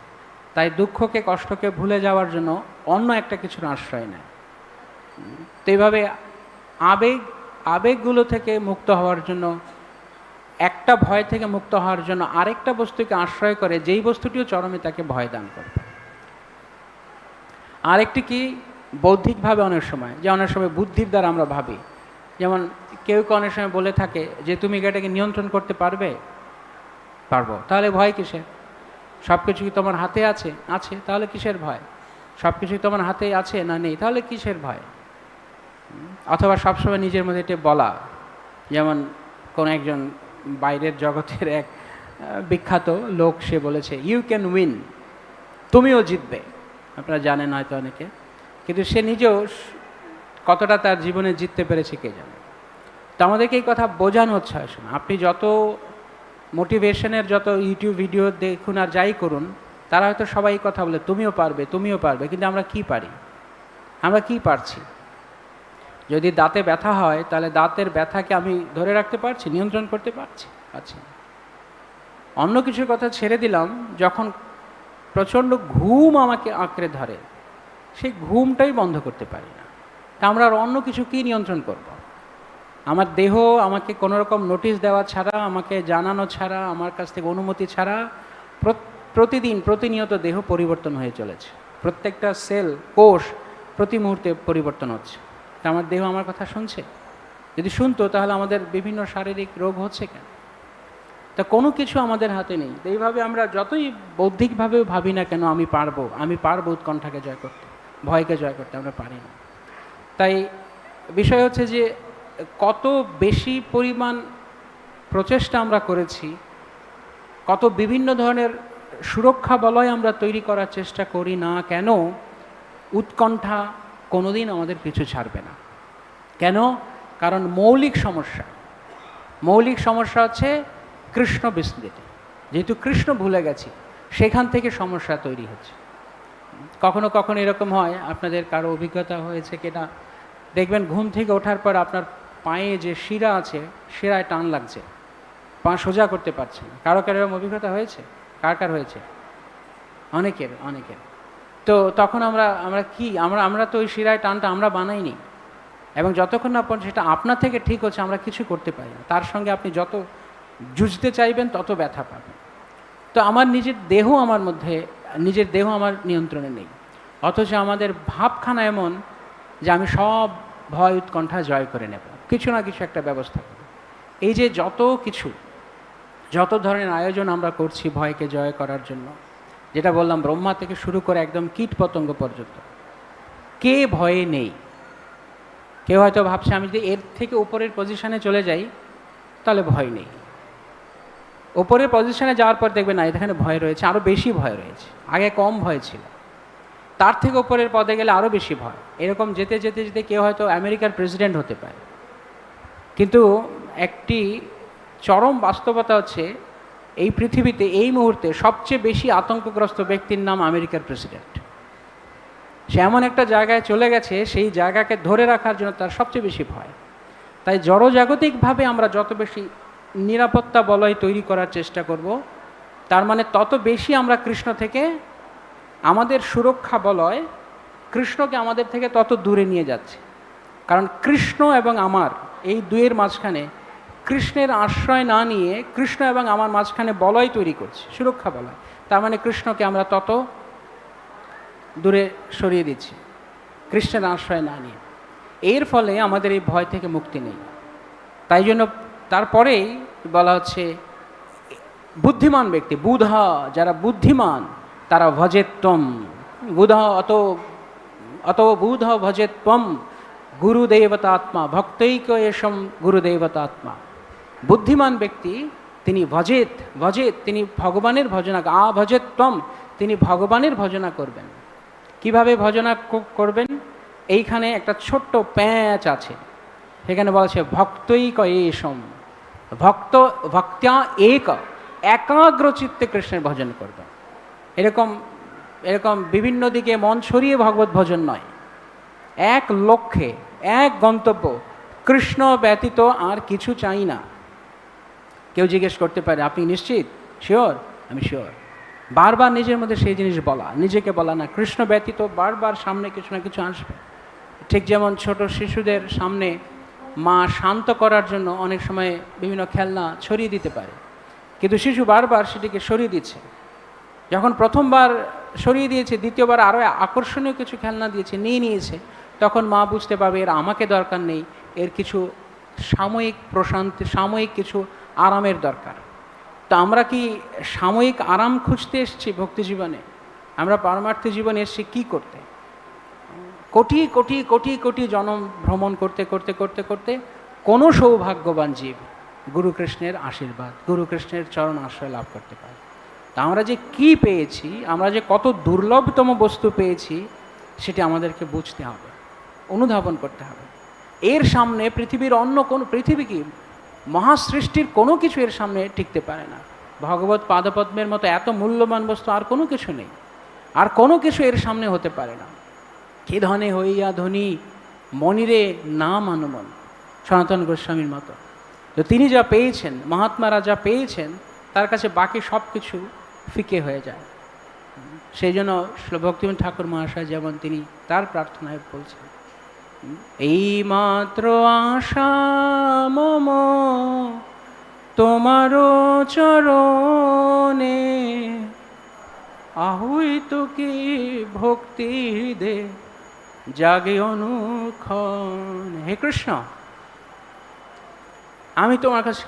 তাই দুঃখকে, কষ্টকে ভুলে যাওয়ার জন্য অন্য একটা কিছুর আশ্রয় নেয়। তো এইভাবে আবেগগুলো থেকে মুক্ত হওয়ার জন্য, একটা ভয় থেকে মুক্ত হওয়ার জন্য আরেকটা বস্তুকে আশ্রয় করে, যেই বস্তুটিও চরমে তাকে ভয় দান করবে। আরেকটি কি? বৌদ্ধিকভাবে অনেক সময়, যে অনেক সময় বুদ্ধির দ্বারা আমরা ভাবি, যেমন কেউ অনেক সময় বলে থাকে যে তুমি এটাকে নিয়ন্ত্রণ করতে পারবে। পারবো, তাহলে ভয় কিসের? সব কিছু কি তোমার হাতে আছে? আছে, তাহলে কিসের ভয়? সব কিছুই তোমার হাতে আছে না নেই, তাহলে কিসের ভয়? অথবা সবসময় নিজের মধ্যে এটা বলা, যেমন কোনো একজন বাইরের জগতের এক বিখ্যাত লোক, সে বলেছে ইউ ক্যান উইন, তুমিও জিতবে। আপনারা জানেন হয়তো অনেকে, কিন্তু সে নিজেও কতটা তার জীবনে জিততে পেরেছে কে জানে। তো আমাদেরকে এই কথা বোঝানো হচ্ছে, আসলে আপনি যত মোটিভেশনের যত ইউটিউব ভিডিও দেখুন আর যাই করুন, তারা হয়তো সবাই কথা বলে তুমিও পারবে, তুমিও পারবে, কিন্তু আমরা কি পারি? আমরা কি পারছি? যদি দাঁতে ব্যথা হয়, তাহলে দাঁতের ব্যথাকে আমি ধরে রাখতে পারছি, নিয়ন্ত্রণ করতে পারছি? অন্য কিছুর কথা ছেড়ে দিলাম, যখন প্রচণ্ড ঘুম আমাকে আঁকড়ে ধরে, সেই ঘুমটাই বন্ধ করতে পারি না। তা আমরা আর অন্য কিছু কি নিয়ন্ত্রণ করব? আমার দেহ আমাকে কোনো রকম নোটিশ দেওয়া ছাড়া, আমাকে জানানো ছাড়া, আমার কাছ থেকে অনুমতি ছাড়া প্রতিদিন প্রতিনিয়ত দেহ পরিবর্তন হয়ে চলেছে। প্রত্যেকটা সেল, কোষ প্রতি মুহূর্তে পরিবর্তন হচ্ছে। তা আমার দেহ আমার কথা শুনছে? যদি শুনতো, তাহলে আমাদের বিভিন্ন শারীরিক রোগ হচ্ছে কেন? তা কোনো কিছু আমাদের হাতে নেই। তো এইভাবে আমরা যতই বৌদ্ধিকভাবেও ভাবি না কেন আমি পারবো উৎকণ্ঠাকে জয় করতে, ভয়কে জয় করতে, আমরা পারি না। তাই বিষয় হচ্ছে যে কত বেশি পরিমাণ প্রচেষ্টা আমরা করেছি, কত বিভিন্ন ধরনের সুরক্ষা বলয় আমরা তৈরি করার চেষ্টা করি না কেন, উৎকণ্ঠা কোনোদিন আমাদের পিছু ছাড়বে না। কেন? কারণ মৌলিক সমস্যা হচ্ছে কৃষ্ণ বিস্মৃতি। যেহেতু কৃষ্ণ ভুলে গেছি, সেখান থেকে সমস্যা তৈরি হচ্ছে। কখনো কখনো এরকম হয়, আপনাদের কারো অভিজ্ঞতা হয়েছে কিনা, দেখবেন ঘুম থেকে ওঠার পর আপনার পায়ে যে শিরা আছে, শিরায় টান লাগছে, পা সোজা করতে পারছে না। কারো কারো এরকম অভিজ্ঞতা হয়েছে? কার কার হয়েছে? অনেকের অনেকের। তো তখন আমরা আমরা কি আমরা আমরা তো ওই শিরায় টানটা আমরা বানাইনি, এবং যতক্ষণ না পর্যন্ত সেটা আপনার থেকে ঠিক হচ্ছে আমরা কিছু করতে পারি না। তার সঙ্গে আপনি যত যুঝতে চাইবেন তত ব্যথা পাবেন। তো আমার নিজের দেহ আমার মধ্যে, নিজের দেহ আমার নিয়ন্ত্রণে নেই, অথচ আমাদের ভাবখানা এমন যে আমি সব ভয় উৎকণ্ঠা জয় করে নেব, কিছু না কিছু একটা ব্যবস্থা করব। এই যে যত কিছু, যত ধরনের আয়োজন আমরা করছি ভয়কে জয় করার জন্য, যেটা বললাম ব্রহ্মা থেকে শুরু করে একদম কীট পতঙ্গ পর্যন্ত, কে ভয়ে নেই? কেউ হয়তো ভাবছে আমি যদি এর থেকে উপরের পজিশনে চলে যাই তাহলে ভয় নেই। ওপরের পজিশনে যাওয়ার পর দেখবে না এখানে ভয় রয়েছে, আরও বেশি ভয় রয়েছে। আগে কম ভয় ছিল, তার থেকে ওপরের পদে গেলে আরও বেশি ভয়। এরকম যেতে যেতে যেতে কেউ হয়তো আমেরিকার প্রেসিডেন্ট হতে পারে। কিন্তু একটি চরম বাস্তবতা হচ্ছে এই পৃথিবীতে এই মুহূর্তে সবচেয়ে বেশি আতঙ্কগ্রস্ত ব্যক্তির নাম আমেরিকার প্রেসিডেন্ট। সে এমন একটা জায়গায় চলে গেছে, সেই জায়গাকে ধরে রাখার জন্য তার সবচেয়ে বেশি ভয়। তাই জড়জাগতিকভাবে আমরা যত বেশি নিরাপত্তা বলয় তৈরি করার চেষ্টা করব, তার মানে তত বেশি আমরা কৃষ্ণ থেকে, আমাদের সুরক্ষা বলয় কৃষ্ণকে আমাদের থেকে তত দূরে নিয়ে যাচ্ছে। কারণ কৃষ্ণ এবং আমার এই দুয়ের মাঝখানে কৃষ্ণের আশ্রয় না নিয়ে কৃষ্ণ এবং আমার মাঝখানে বলয় তৈরি করছে, সুরক্ষা বলয়। তার মানে কৃষ্ণকে আমরা তত দূরে সরিয়ে দিচ্ছি কৃষ্ণের আশ্রয় না নিয়ে। এর ফলে আমাদের এই ভয় থেকে মুক্তি নেই। তাই জন্য তারপরেই বলা হচ্ছে বুদ্ধিমান ব্যক্তি, বুধা, যারা বুদ্ধিমান তারা ভজেত্বম, বুধা অত অত বুধ ভজেত্বম গুরুদেবতাত্মা ভক্তৈক এসম গুরুদেবতাত্মা। বুদ্ধিমান ব্যক্তি তিনি ভজেত, ভজেত তিনি ভগবানের ভজনা, ভজেত্বম তিনি ভগবানের ভজনা করবেন। কিভাবে ভজনা করবেন? এইখানে একটা ছোট্ট প্যাঁচ আছে, সেখানে বলছে ভক্তৈক এসম, ভক্ত ভক্ত্যা একাগ্রচিত্তে কৃষ্ণের ভজন করবেন। এরকম এরকম বিভিন্ন দিকে মন ছড়িয়ে ভগবত ভজন নয়, এক লক্ষ্যে, এক গন্তব্য, কৃষ্ণ ব্যতীত আর কিছু চাই না। কেউ জিজ্ঞেস করতে পারে আপনি নিশ্চিত? শিওর? আমি শিওর। বারবার নিজের মধ্যে সেই জিনিস বলা, নিজেকে বলা না কৃষ্ণ ব্যতীত বারবার সামনে কিছু না কিছু আসবে। ঠিক যেমন ছোট শিশুদের সামনে মা শান্ত করার জন্য অনেক সময় বিভিন্ন খেলনা ছড়িয়ে দিতে পারে, কিন্তু শিশু বারবার সেটিকে সরিয়ে দিচ্ছে। যখন প্রথমবার সরিয়ে দিয়েছে, দ্বিতীয়বার আরও আকর্ষণীয় কিছু খেলনা দিয়েছে, নিয়ে নিয়েছে, তখন মা বুঝতে পারবে এর আমাকে দরকার নেই, এর কিছু সাময়িক প্রশান্তি, সাময়িক কিছু আরামের দরকার। তো আমরা কি সাময়িক আরাম খুঁজতে এসেছি ভক্তি জীবনে? আমরা পারমার্থিক জীবনে এসেছি কী করতে? কোটি কোটি কোটি কোটি জনম ভ্রমণ করতে করতে করতে করতে কোনো সৌভাগ্যবান জীব গুরুকৃষ্ণের আশীর্বাদ, গুরুকৃষ্ণের চরণ আশ্রয় লাভ করতে পারে। তা আমরা যে কি পেয়েছি, আমরা যে কত দুর্লভতম বস্তু পেয়েছি, সেটি আমাদেরকে বুঝতে হবে, অনুধাবন করতে হবে। এর সামনে পৃথিবীর অন্য কোনো, পৃথিবী কি মহাসৃষ্টির কোনো কিছু এর সামনে টিকতে পারে না। ভগবত পাদপদ্মের মতো এত মূল্যবান বস্তু আর কোনো কিছু নেই, আর কোনো কিছু এর সামনে হতে পারে না। কে ধনে হইয়া ধনী মনিরে না মানমন, সনাতন গোস্বামীর মতো। তো তিনি যা পেয়েছেন, মহাত্মারা যা পেয়েছেন, তার কাছে বাকি সব কিছু ফিকে হয়ে যায়। সেই জন্য ভক্তিবিনোদ ঠাকুর মহাশয় যেমন তিনি তার প্রার্থনায় বলছেন, এই মাত্র আশা মম তোমারও চরণে, আহুত কি ভক্তি দে জাগে অনুক্ষণ। হে কৃষ্ণ, আমি তোমার কাছে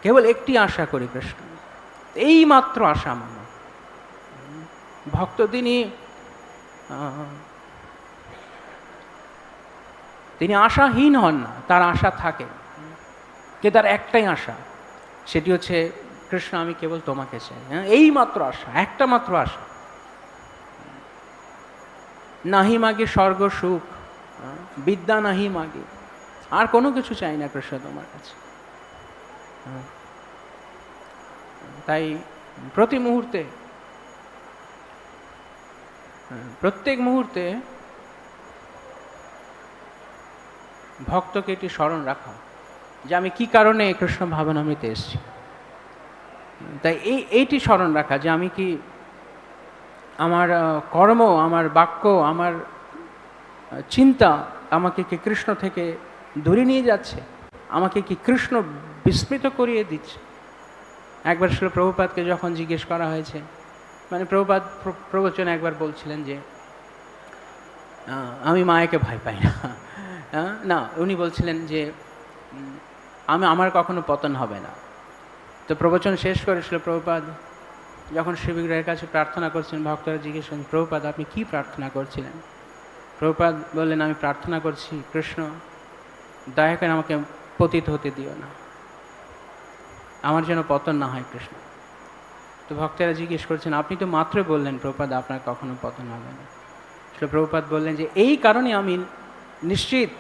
কেবল একটি আশা করি কৃষ্ণ, এই মাত্র আশা মম। ভক্ত তিনি আশাহীন হন না, তার আশা থাকে, যে তার একটাই আশা, সেটি হচ্ছে কৃষ্ণ আমি কেবল তোমাকে চাই। হ্যাঁ, এই মাত্র আশা, একটা মাত্র আশা। নাহি মাগে স্বর্গ সুখ, বিদ্যা নাহি মাগে, আর কোনো কিছু চাই না কৃষ্ণ তোমার কাছে। তাই প্রতি মুহূর্তে, প্রত্যেক মুহূর্তে ভক্তকে এটি স্মরণ রাখা যে আমি কি কারণে কৃষ্ণ ভাবনামৃতে এসেছি। তাই এইটি স্মরণ রাখা যে আমি কি আমার কর্ম, আমার বাক্য, আমার চিন্তা আমাকে কি কৃষ্ণ থেকে দূরে নিয়ে যাচ্ছে, আমাকে কি কৃষ্ণ বিস্মৃত করিয়ে দিচ্ছে। একবার ছিল প্রভুপাদকে যখন জিজ্ঞেস করা হয়েছে, মানে প্রভুপাদ প্রবচনে একবার বলছিলেন যে আমি মায়াকে ভয় পাই না। না, উনি বলছিলেন যে আমার কখনো পতন হবে না। তো প্রবচন শেষ করেছিল প্রভুপাদ যখন শিববিগ্রহের কাছে প্রার্থনা করছেন, ভক্তরা জিজ্ঞেস করেন প্রভুপাদ আপনি কি প্রার্থনা করছিলেন। প্রভুপাদ বললেন আমি প্রার্থনা করছি কৃষ্ণ দয়া করে আমাকে পতিত হতে দিও না, আমার যেন পতন না হয় কৃষ্ণ। তো ভক্তেরা জিজ্ঞেস করছেন আপনি তো মাত্রই বললেন প্রভুপাদ আপনার কখনো পতন হবে না। প্রভুপাদ বললেন যে এই কারণে আমি নিশ্চিত,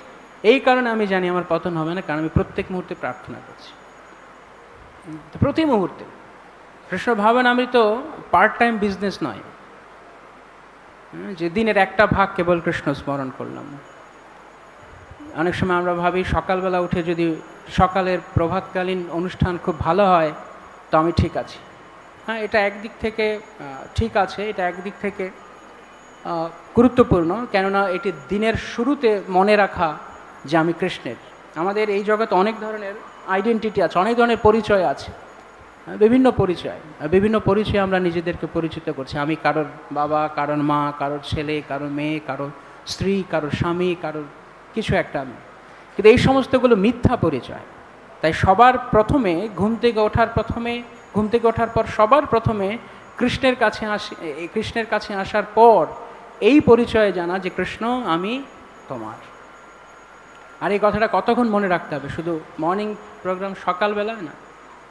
এই কারণে আমি জানি আমার পতন হবে না, কারণ আমি প্রত্যেক মুহূর্তে প্রার্থনা করছি। প্রতি মুহূর্তে কৃষ্ণ ভাবনামৃত পার্ট টাইম বিজনেস নয় যে দিনের একটা ভাগ কেবল কৃষ্ণ স্মরণ করলাম। অনেক সময় আমরা ভাবি সকালবেলা উঠে যদি সকালের প্রভাতকালীন অনুষ্ঠান খুব ভালো হয় তো আমি ঠিক আছি। হ্যাঁ, এটা একদিক থেকে ঠিক আছে, এটা একদিক থেকে গুরুত্বপূর্ণ, কেননা এটি দিনের শুরুতে মনে রাখা যে আমি কৃষ্ণের। আমাদের এই জগতে অনেক ধরনের আইডেন্টিটি আছে, অনেক ধরনের পরিচয় আছে, বিভিন্ন পরিচয় আমরা নিজেদেরকে পরিচিত করছি। আমি কারোর বাবা, কারোর মা, কারোর ছেলে, কারোর মেয়ে, কারোর স্ত্রী, কারোর স্বামী, কারোর কিছু একটা আমি। কিন্তু এই সমস্তগুলো মিথ্যা পরিচয়। তাই সবার প্রথমে ঘুম থেকে ওঠার পর সবার প্রথমে কৃষ্ণের কাছে আসার পর এই পরিচয়ে জানা যে কৃষ্ণ আমি তোমার। আর এই কথাটা কতক্ষণ মনে রাখতে হবে, শুধু মর্নিং প্রোগ্রাম সকালবেলা না,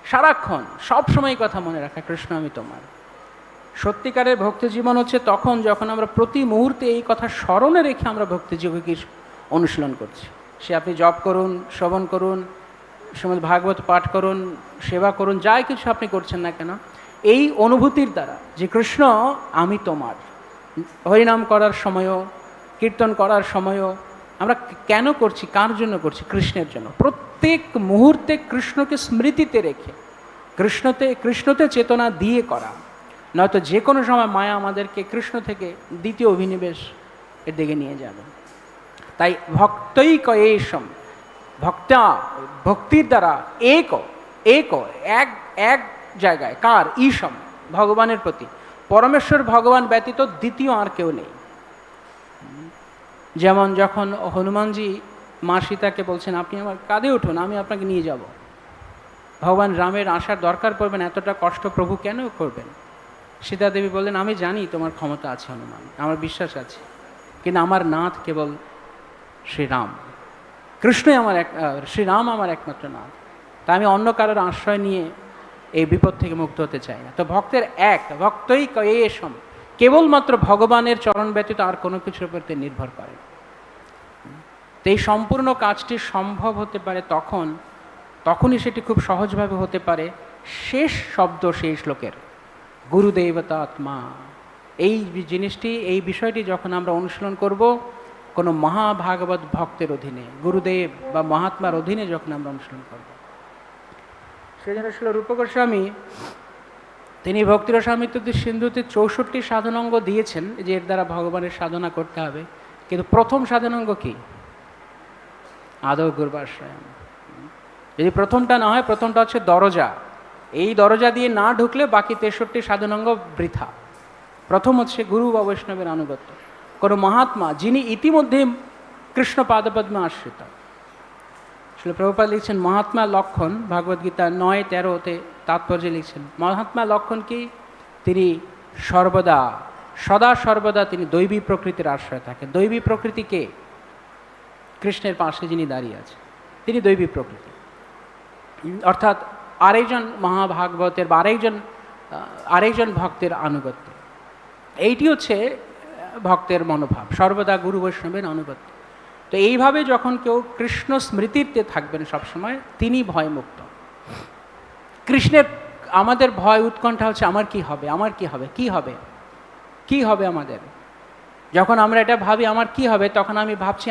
সারাক্ষণ সব সময় কথা মনে রাখা কৃষ্ণ আমি তোমার। সত্যিকারের ভক্তি জীবন হচ্ছে তখন যখন আমরা প্রতি মুহূর্তে এই কথা স্মরণে রেখে আমরা ভক্তি জীবনকে অনুশীলন করছি। সে আপনি জপ করুন, শ্রবণ করুন, শ্রীমদ্ ভাগবত পাঠ করুন, সেবা করুন, যাই কিছু আপনি করছেন না কেন, এই অনুভূতির দ্বারা যে কৃষ্ণ আমি তোমার, হরিনাম করার সময়ও, কীর্তন করার সময়ও আমরা কেন করছি, কার জন্য করছি? কৃষ্ণের জন্য। প্রত্যেক মুহূর্তে কৃষ্ণকে স্মৃতিতে রেখে কৃষ্ণতে চেতনা দিয়ে করা, নয়তো যে কোনো সময় মায়া আমাদেরকে কৃষ্ণ থেকে দ্বিতীয় অভিনিবেশ এর দিকে নিয়ে যাবে। তাই ভক্তৈক এসম, ভক্তির দ্বারা এক এক জায়গায়, কার? ঈশম, ভগবানের প্রতি। পরমেশ্বর ভগবান ব্যতীত দ্বিতীয় আর কেউ নেই। যেমন যখন হনুমানজি মা সীতাকে বলছেন আপনি আমার কাঁধে উঠুন, আমি আপনাকে নিয়ে যাব। ভগবান রামের আসার দরকার পড়বেন, এতটা কষ্ট প্রভু কেন করবেন? সীতা দেবী বললেন আমি জানি তোমার ক্ষমতা আছে হনুমান, আমার বিশ্বাস আছে, কিন্তু আমার নাথ কেবল শ্রীরাম, কৃষ্ণই শ্রীরাম আমার একমাত্র নাথ। তা আমি অন্য কারোর আশ্রয় নিয়ে এই বিপদ থেকে মুক্ত হতে চাই না। তো ভক্তের ভক্তই কয়েশম, কেবলমাত্র ভগবানের চরণ ব্যতীত আর কোনো কিছুর উপর নির্ভর করে। তো এই সম্পূর্ণ কাজটি সম্ভব হতে পারে তখনই সেটি খুব সহজভাবে হতে পারে শেষ শব্দ সেই শ্লোকের, গুরুদেবতা আত্মা। এই জিনিসটি, এই বিষয়টি যখন আমরা অনুশীলন করব কোনো মহাভাগবত ভক্তের অধীনে, গুরুদেব বা মহাত্মার অধীনে যখন আমরা অনুশীলন করব, সেই জন্য ছিল রূপ গোস্বামী তিনি ভক্তিরসামৃত সিন্ধুতে 64 সাধনাঙ্গ দিয়েছেন যে এর দ্বারা ভগবানের সাধনা করতে হবে। কিন্তু প্রথম সাধনাঙ্গ কি? আদৌ গুরুবাশ্রয়ম। যদি প্রথমটা না হয়, প্রথমটা হচ্ছে দরজা। এই দরজা দিয়ে না ঢুকলে বাকি 63 সাধনাঙ্গ বৃথা। প্রথম হচ্ছে গুরু বা বৈষ্ণবের আনুগত্য, কোনো মহাত্মা যিনি ইতিমধ্যে কৃষ্ণ পাদপদ্মে আশ্রিত। আসলে প্রভুপাদ লিখছেন মহাত্মা লক্ষণ, ভাগবদ্গীতা 9:13-তে তাৎপর্যে লিখছেন মহাত্মা লক্ষণ কি? তিনি সদা সর্বদা তিনি দৈবী প্রকৃতির আশ্রয় থাকেন। দৈবী প্রকৃতি কে? কৃষ্ণের পাশে যিনি দাঁড়িয়ে আছে তিনি দৈবী প্রকৃতি, অর্থাৎ আরেকজন মহাভাগবতের বা আরেকজন ভক্তের আনুগত্য। এইটি হচ্ছে ভক্তের মনোভাব, সর্বদা গুরু বৈষ্ণবের আনুগত্য। তো এইভাবে যখন কেউ কৃষ্ণ স্মৃতিতে থাকবেন সবসময়, তিনি ভয়মুক্ত। কৃষ্ণের আমাদের ভয় উৎকণ্ঠা হচ্ছে আমার কি হবে, আমার কি হবে, কি হবে আমাদের। যখন আমরা এটা ভাবি আমার কি হবে, তখন আমি ভাবছি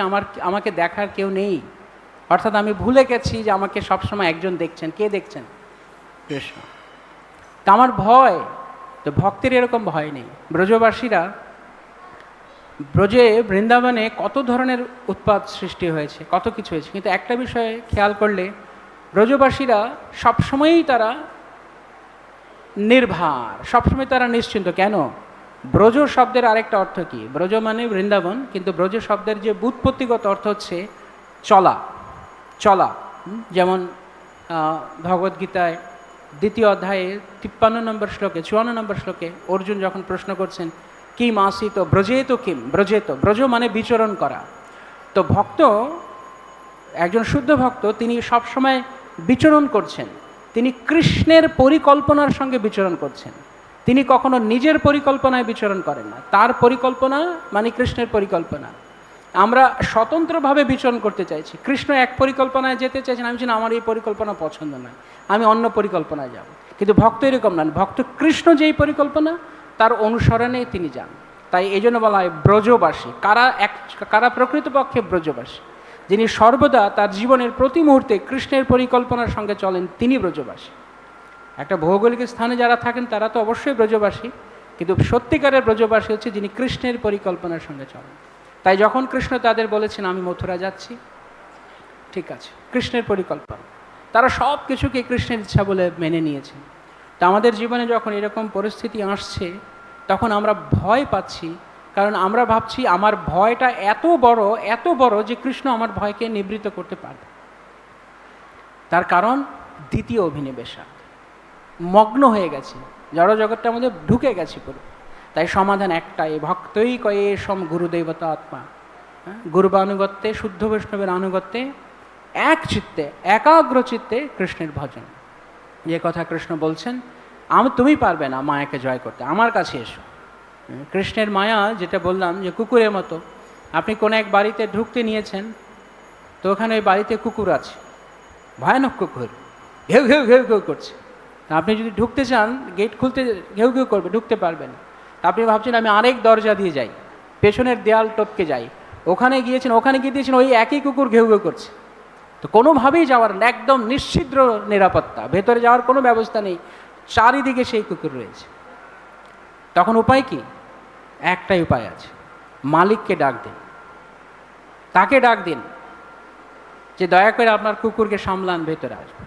আমাকে দেখার কেউ নেই, অর্থাৎ আমি ভুলে গেছি যে আমাকে সবসময় একজন দেখছেন। কে দেখছেন? কৃষ্ণ। তা আমার ভয়, তো ভক্তের এরকম ভয় নেই। ব্রজবাসীরা, ব্রজে বৃন্দাবনে কত ধরনের উৎপাত সৃষ্টি হয়েছে, কত কিছু হয়েছে, কিন্তু একটা বিষয়ে খেয়াল করলে ব্রজবাসীরা সবসময়ই তারা নির্ভার, সবসময় তারা নিশ্চিন্ত। কেন? ব্রজ শব্দের আরেকটা অর্থ কি? ব্রজ মানে বৃন্দাবন, কিন্তু ব্রজ শব্দের যে ব্যুৎপত্তিগত অর্থ হচ্ছে চলা, চলা। যেমন ভগবদ্গীতায় 2য় অধ্যায়ে 53 নম্বর শ্লোকে, 54 নম্বর শ্লোকে অর্জুন যখন প্রশ্ন করছেন কিম আসিত ব্রজেত কিম, ব্রজেত, ব্রজ মানে বিচরণ করা। তো ভক্ত, একজন শুদ্ধ ভক্ত, তিনি সবসময় বিচরণ করছেন, তিনি কৃষ্ণের পরিকল্পনার সঙ্গে বিচরণ করছেন। তিনি কখনো নিজের পরিকল্পনায় বিচরণ করেন না, তার পরিকল্পনা মানে কৃষ্ণের পরিকল্পনা। আমরা স্বতন্ত্রভাবে বিচরণ করতে চাইছি। কৃষ্ণ এক পরিকল্পনায় যেতে চাইছেন, আমি বলছি আমার এই পরিকল্পনা পছন্দ নয়, আমি অন্য পরিকল্পনায় যাব। কিন্তু ভক্ত এরকম নন, ভক্ত কৃষ্ণ যেই পরিকল্পনা তার অনুসরণে তিনি যান। তাই এই জন্য বলা হয় ব্রজবাসী। কারা প্রকৃতপক্ষে ব্রজবাসী? যিনি সর্বদা তার জীবনের প্রতি মুহূর্তে কৃষ্ণের পরিকল্পনার সঙ্গে চলেন, তিনি ব্রজবাসী। একটা ভৌগোলিক স্থানে যারা থাকেন তারা তো অবশ্যই ব্রজবাসী, কিন্তু সত্যিকারের ব্রজবাসী হচ্ছে যিনি কৃষ্ণের পরিকল্পনার সঙ্গে চলেন। তাই যখন কৃষ্ণ তাদের বলেছেন আমি মথুরা যাচ্ছি, ঠিক আছে, কৃষ্ণের পরিকল্পনা, তারা সব কিছুকে কৃষ্ণের ইচ্ছা বলে মেনে নিয়েছেন। তা আমাদের জীবনে যখন এরকম পরিস্থিতি আসছে তখন আমরা ভয় পাচ্ছি, কারণ আমরা ভাবছি আমার ভয়টা এত বড় যে কৃষ্ণ আমার ভয়কে নিবৃত্ত করতে পারবে। তার কারণ দ্বিতীয় অভিনিবেশাদ, মগ্ন হয়ে গেছে, জড় জগৎটার মধ্যে ঢুকে গেছি পুরো। তাই সমাধান একটাই, ভক্তই কয়ে সম গুরুদেবতা আত্মা। গুরুবানুগত্যে, শুদ্ধ বৈষ্ণবের আনুগত্যে এক চিত্তে, একাগ্র চিত্তে কৃষ্ণের ভজন। যে কথা কৃষ্ণ বলছেন, তুমি পারবে না মায়াকে জয় করতে, আমার কাছে এসো। কৃষ্ণের মায়া, যেটা বললাম যে কুকুরের মতো, আপনি কোনো এক বাড়িতে ঢুকতে নিয়েছেন, তো ওখানে ওই বাড়িতে কুকুর আছে, ভয়ানক কুকুর, ঘেউ ঘেউ ঘেউ ঘেউ করছে। আপনি যদি ঢুকতে চান, গেট খুলতে ঘেউ ঘেউ করবে, ঢুকতে পারবেন। আপনি ভাবছেন আমি আরেক দরজা দিয়ে যাই, পেছনের দেয়াল টপকে যাই, ওখানে গিয়ে দিয়েছেন ওই একই কুকুর ঘেউ ঘেউ করছে। তো কোনোভাবেই যাওয়ার না, একদম নিশ্ছিদ্র নিরাপত্তা, ভেতরে যাওয়ার কোনো ব্যবস্থা নেই, চারিদিকে সেই কুকুর রয়েছে। তখন উপায় কি? একটাই উপায় আছে, মালিককে ডাক দিন, তাকে ডাক দিন যে দয়া করে আপনার কুকুরকে সামলান, ভেতরে আসবে।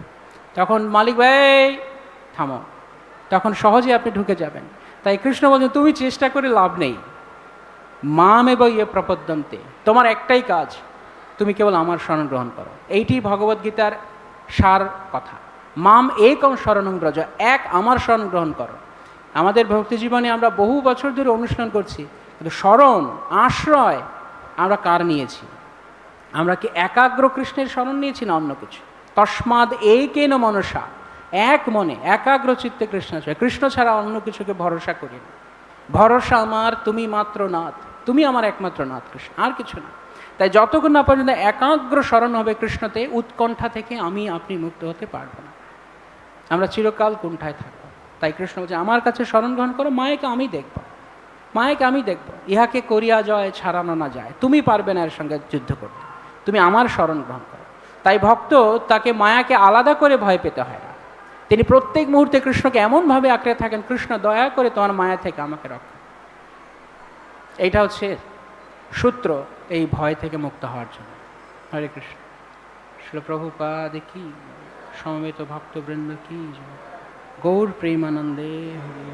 তখন মালিক ভাই থামো, তখন সহজে আপনি ঢুকে যাবেন। তাই কৃষ্ণ বলছেন তুমি চেষ্টা করে লাভ নেই, মাম এব ইয়ে প্রপদ্যন্তে, তোমার একটাই কাজ, তুমি কেবল আমার শরণ গ্রহণ করো। এইটি ভগবদ্গীতার সার কথা। মাম একম শরণং ব্রজ, এক আমার শরণ গ্রহণ করো। আমাদের ভক্তি জীবনে আমরা বহু বছর ধরে অনুশীলন করছি, কিন্তু শরণ, আশ্রয় আমরা কার নিয়েছি? আমরা কি একাগ্র কৃষ্ণের শরণ নিয়েছি না অন্য কিছু? তস্মাদ একেন মনসা, এক মনে একাগ্র চিত্তে কৃষ্ণ আশ্রয়। কৃষ্ণ ছাড়া অন্য কিছুকে ভরসা করি না। ভরসা আমার তুমি মাত্র নাথ, তুমি আমার একমাত্র নাথ কৃষ্ণ, আর কিছু না। তাই যতক্ষণ না পর্যন্ত একাগ্র স্মরণ হবে কৃষ্ণতে, উৎকণ্ঠা থেকে আমি আপনি মুক্ত হতে পারবো না, আমরা চিরকাল কুণ্ঠায় থাকবো। তাই কৃষ্ণ বলছে আমার কাছে শরণ গ্রহণ করো, মায়েকে আমি দেখব, মায়েকে আমি দেখব, ইহাকে করিয়া জয় ছাড়ানো না যায়, তুমি পারবে না এর সঙ্গে যুদ্ধ করতে, তুমি আমার শরণ গ্রহণ করো। তাই ভক্ত তাকে মায়াকে আলাদা করে ভয় পেতে হয় না, তিনি প্রত্যেক মুহূর্তে কৃষ্ণকে এমনভাবে আঁকড়ে থাকেন, কৃষ্ণ দয়া করে তোমার মায়া থেকে আমাকে রক্ষা। এইটা হচ্ছে সূত্র এই ভয় থেকে মুক্ত হওয়ার জন্য। হরে কৃষ্ণ। শ্রীল প্রভুপাদ কি, সমবেত ভক্তবৃন্দ কি, গৌর প্রেমানন্দে হরি।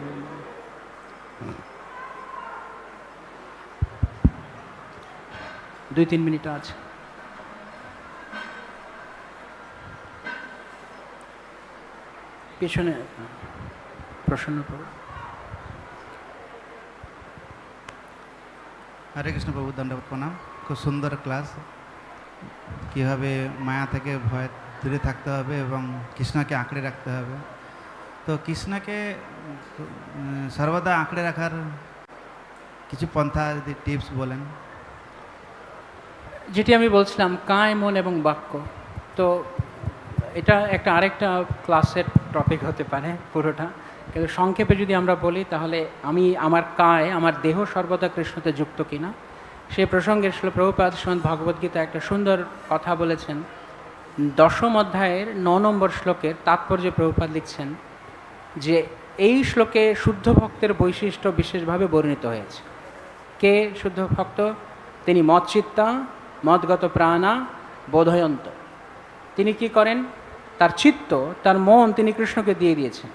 2-3 মিনিট আছে। পিছনে প্রসন্ন প্রভু। হরে কৃষ্ণ প্রভু, দণ্ডবত প্রণাম। খুব সুন্দর ক্লাস, কীভাবে মায়া থেকে ভয় দূরে থাকতে হবে এবং কৃষ্ণকে আঁকড়ে রাখতে হবে। তো কৃষ্ণকে সর্বদা আঁকড়ে রাখার কিছু পন্থা যদি টিপস বলেন। যেটি আমি বলছিলাম, কায়, মন এবং বাক্য। তো এটা আরেকটা ক্লাসের টপিক হতে পারে পুরোটা, কিন্তু সংক্ষেপে যদি আমরা বলি তাহলে আমার কায়, আমার দেহ সর্বদা কৃষ্ণতে যুক্ত কিনা, সে প্রসঙ্গে শ্রীল প্রভুপাদ শ্রীমদ্ ভগবদ্গীতা একটা সুন্দর কথা বলেছেন দশম অধ্যায়ের 9 নম্বর শ্লোকের তাৎপর্য প্রভুপাদ লিখছেন যে এই শ্লোকে শুদ্ধ ভক্তের বৈশিষ্ট্য বিশেষভাবে বর্ণিত হয়েছে। কে শুদ্ধ ভক্ত? তিনি মৎচিত্তা মদগত প্রাণা বোধয়ন্ত। তিনি কি করেন? তার চিত্ত, তার মন তিনি কৃষ্ণকে দিয়ে দিয়েছেন।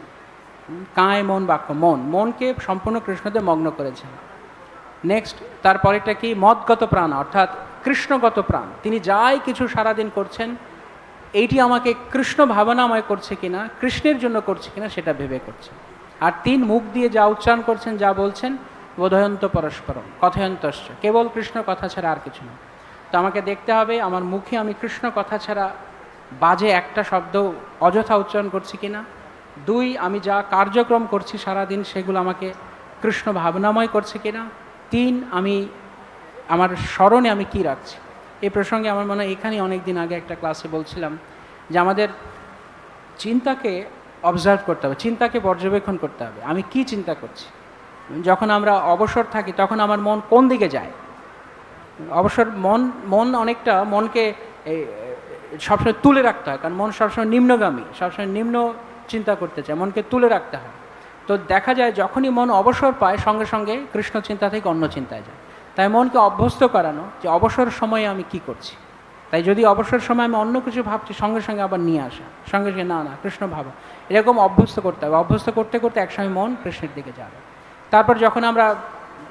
কায় মন বাক্য, মনকে সম্পূর্ণ কৃষ্ণতে মগ্ন করেছেন। নেক্সট তারপরেটা কি? মদগত প্রাণ, অর্থাৎ কৃষ্ণগত প্রাণ। তিনি যাই কিছু সারাদিন করছেন, এইটি আমাকে কৃষ্ণ ভাবনাময় করছে কিনা, কৃষ্ণের জন্য করছে কিনা সেটা ভেবে করছেন। আর 3 মুখ দিয়ে যা উচ্চারণ করছেন, যা বলছেন, বোধয়ন্ত পরস্পরম কথয়ন্তশ্চ, কেবল কৃষ্ণ কথা ছাড়া আর কিছু না। তো আমাকে দেখতে হবে আমার মুখে আমি কৃষ্ণ কথা ছাড়া বাজে একটা শব্দ অযথা উচ্চারণ করছি কিনা। 2, আমি যা কার্যক্রম করছি সারাদিন সেগুলো আমাকে কৃষ্ণ ভাবনাময় করছে কিনা। 3, আমি আমার স্মরণে আমি কি রাখছি। এই প্রসঙ্গে আমার মনে হয় এখানে অনেক দিন আগে একটা ক্লাসে বলছিলাম যে আমাদের চিন্তাকে অবজার্ভ করতে হবে, চিন্তাকে পর্যবেক্ষণ করতে হবে। আমি কি চিন্তা করছি? যখন আমরা অবসর থাকি তখন আমার মন কোন দিকে যায়? অবসর মন অনেকটা মনকে সবসময় তুলে রাখতে হয়, কারণ মন সবসময় নিম্নগামী, সবসময় নিম্ন চিন্তা করতে চায়, মনকে তুলে রাখতে হয়। তো দেখা যায় যখনই মন অবসর পায় সঙ্গে সঙ্গে কৃষ্ণ চিন্তা থেকে অন্য চিন্তায় যায়। তাই মনকে অভ্যস্ত করানো যে অবসর সময়ে আমি কি করছি। তাই যদি অবসর সময় আমি অন্য কিছু ভাবছি, সঙ্গে সঙ্গে আবার নিয়ে আসা, সঙ্গে সঙ্গে না কৃষ্ণ ভাবা, এরকম অভ্যস্ত করতে হবে। অভ্যস্ত করতে করতে একসময় মন কৃষ্ণের দিকে যাবে। তারপর যখন আমরা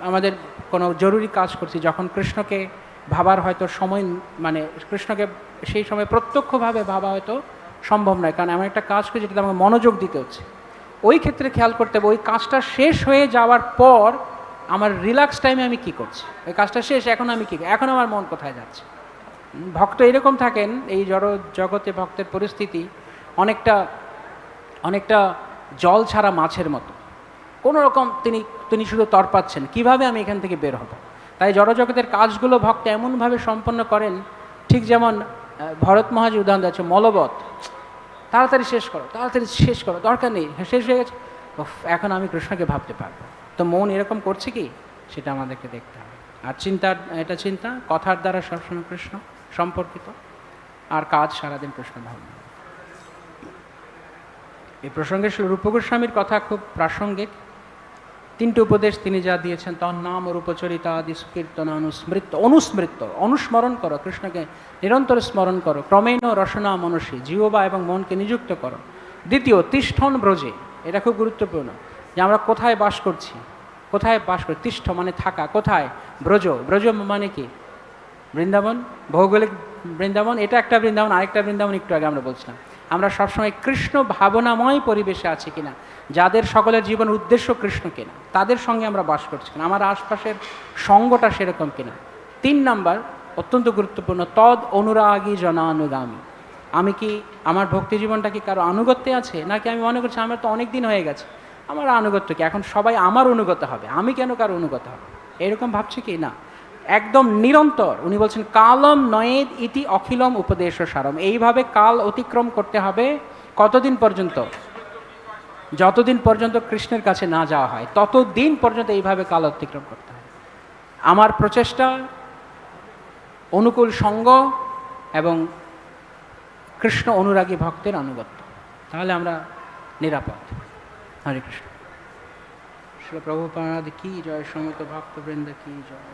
আমাদের কোনো জরুরি কাজ করছি, যখন কৃষ্ণকে ভাবার হয়তো সময়, মানে কৃষ্ণকে সেই সময় প্রত্যক্ষভাবে ভাবা হয়তো সম্ভব নয়, কারণ এমন একটা কাজ করে যেটাতে আমাকে মনোযোগ দিতে হচ্ছে, ওই ক্ষেত্রে খেয়াল করতে হবে ওই কাজটা শেষ হয়ে যাওয়ার পর আমার রিল্যাক্স টাইমে আমি কি করছি। ওই কাজটা শেষ, এখন আমি কী, এখন আমার মন কোথায় যাচ্ছে। ভক্ত এরকম থাকেন, এই জগতে ভক্তের পরিস্থিতি অনেকটা জল ছাড়া মাছের মতো। কোনো রকম তিনি শুধু তরপাচ্ছেন, কিভাবে আমি এখান থেকে বের হব। তাই জড়জগতের কাজগুলো ভক্ত এমনভাবে সম্পন্ন করেন, ঠিক যেমন ভরত মহারাজ উদাহরণ দিচ্ছে, মলবৎ, তাড়াতাড়ি শেষ করো, দরকার নেই, শেষ হয়ে গেছে, এখন আমি কৃষ্ণকে ভাবতে পারবো। তো মন এরকম করছে কি, সেটা আমাদেরকে দেখতে হবে। আর চিন্তা কথার দ্বারা সবসময় কৃষ্ণ সম্পর্কিত, আর কাজ সারাদিন কৃষ্ণ ভাবনা। এই প্রসঙ্গে রূপ গোস্বামীর কথা খুব প্রাসঙ্গিক। 3টে উপদেশ তিনি যা দিয়েছেন, তন নাম রূপচরিতা আদি সুকীর্তন অনুস্মরণ করো, কৃষ্ণকে নিরন্তর স্মরণ করো, ক্রমেণ রসনা মনসী, জিহ্বা এবং মনকে নিযুক্ত করো। 2, তিষ্ঠন ব্রজে, এটা খুব গুরুত্বপূর্ণ যে আমরা কোথায় বাস করছি, তিষ্ঠ মানে থাকা, কোথায়? ব্রজ মানে কি? বৃন্দাবন, ভৌগোলিক বৃন্দাবন, এটা একটা বৃন্দাবন, আরেকটা বৃন্দাবন একটু আগে আমরা বলছিলাম। আমরা সবসময় কৃষ্ণ ভাবনাময় পরিবেশে আছি কিনা, যাদের সকলের জীবনের উদ্দেশ্য কৃষ্ণ কিনা, তাদের সঙ্গে আমরা বাস করছি কিনা, আমার আশপাশের সঙ্গটা সেরকম কিনা। 3 নাম্বার অত্যন্ত গুরুত্বপূর্ণ, তদ অনুরাগী জনানুগামী। আমি কি আমার ভক্তি জীবনটা কি কারো আনুগত্যে আছে, নাকি আমি মনে করছি আমার তো অনেক দিন হয়ে গেছে, আমার আনুগত্য কি, এখন সবাই আমার অনুগত হবে, আমি কেন কারো অনুগত হবে, এরকম ভাবছি কি না। একদম নিরন্তর উনি বলছেন, কালম নয়েদ ইতি অখিলম উপদেশ সারম। এইভাবে কাল অতিক্রম করতে হবে কতদিন পর্যন্ত? যতদিন পর্যন্ত কৃষ্ণের কাছে না যাওয়া হয় ততদিন পর্যন্ত এইভাবে কাল অতিক্রম করতে হবে। আমার প্রচেষ্টা, অনুকূল সঙ্গ এবং কৃষ্ণ অনুরাগী ভক্তের আনুগত্য, তাহলে আমরা নিরাপদ। হরে কৃষ্ণ। শ্রী প্রভুপাদ কি জয়, সমস্ত ভক্তবৃন্দ কি জয়।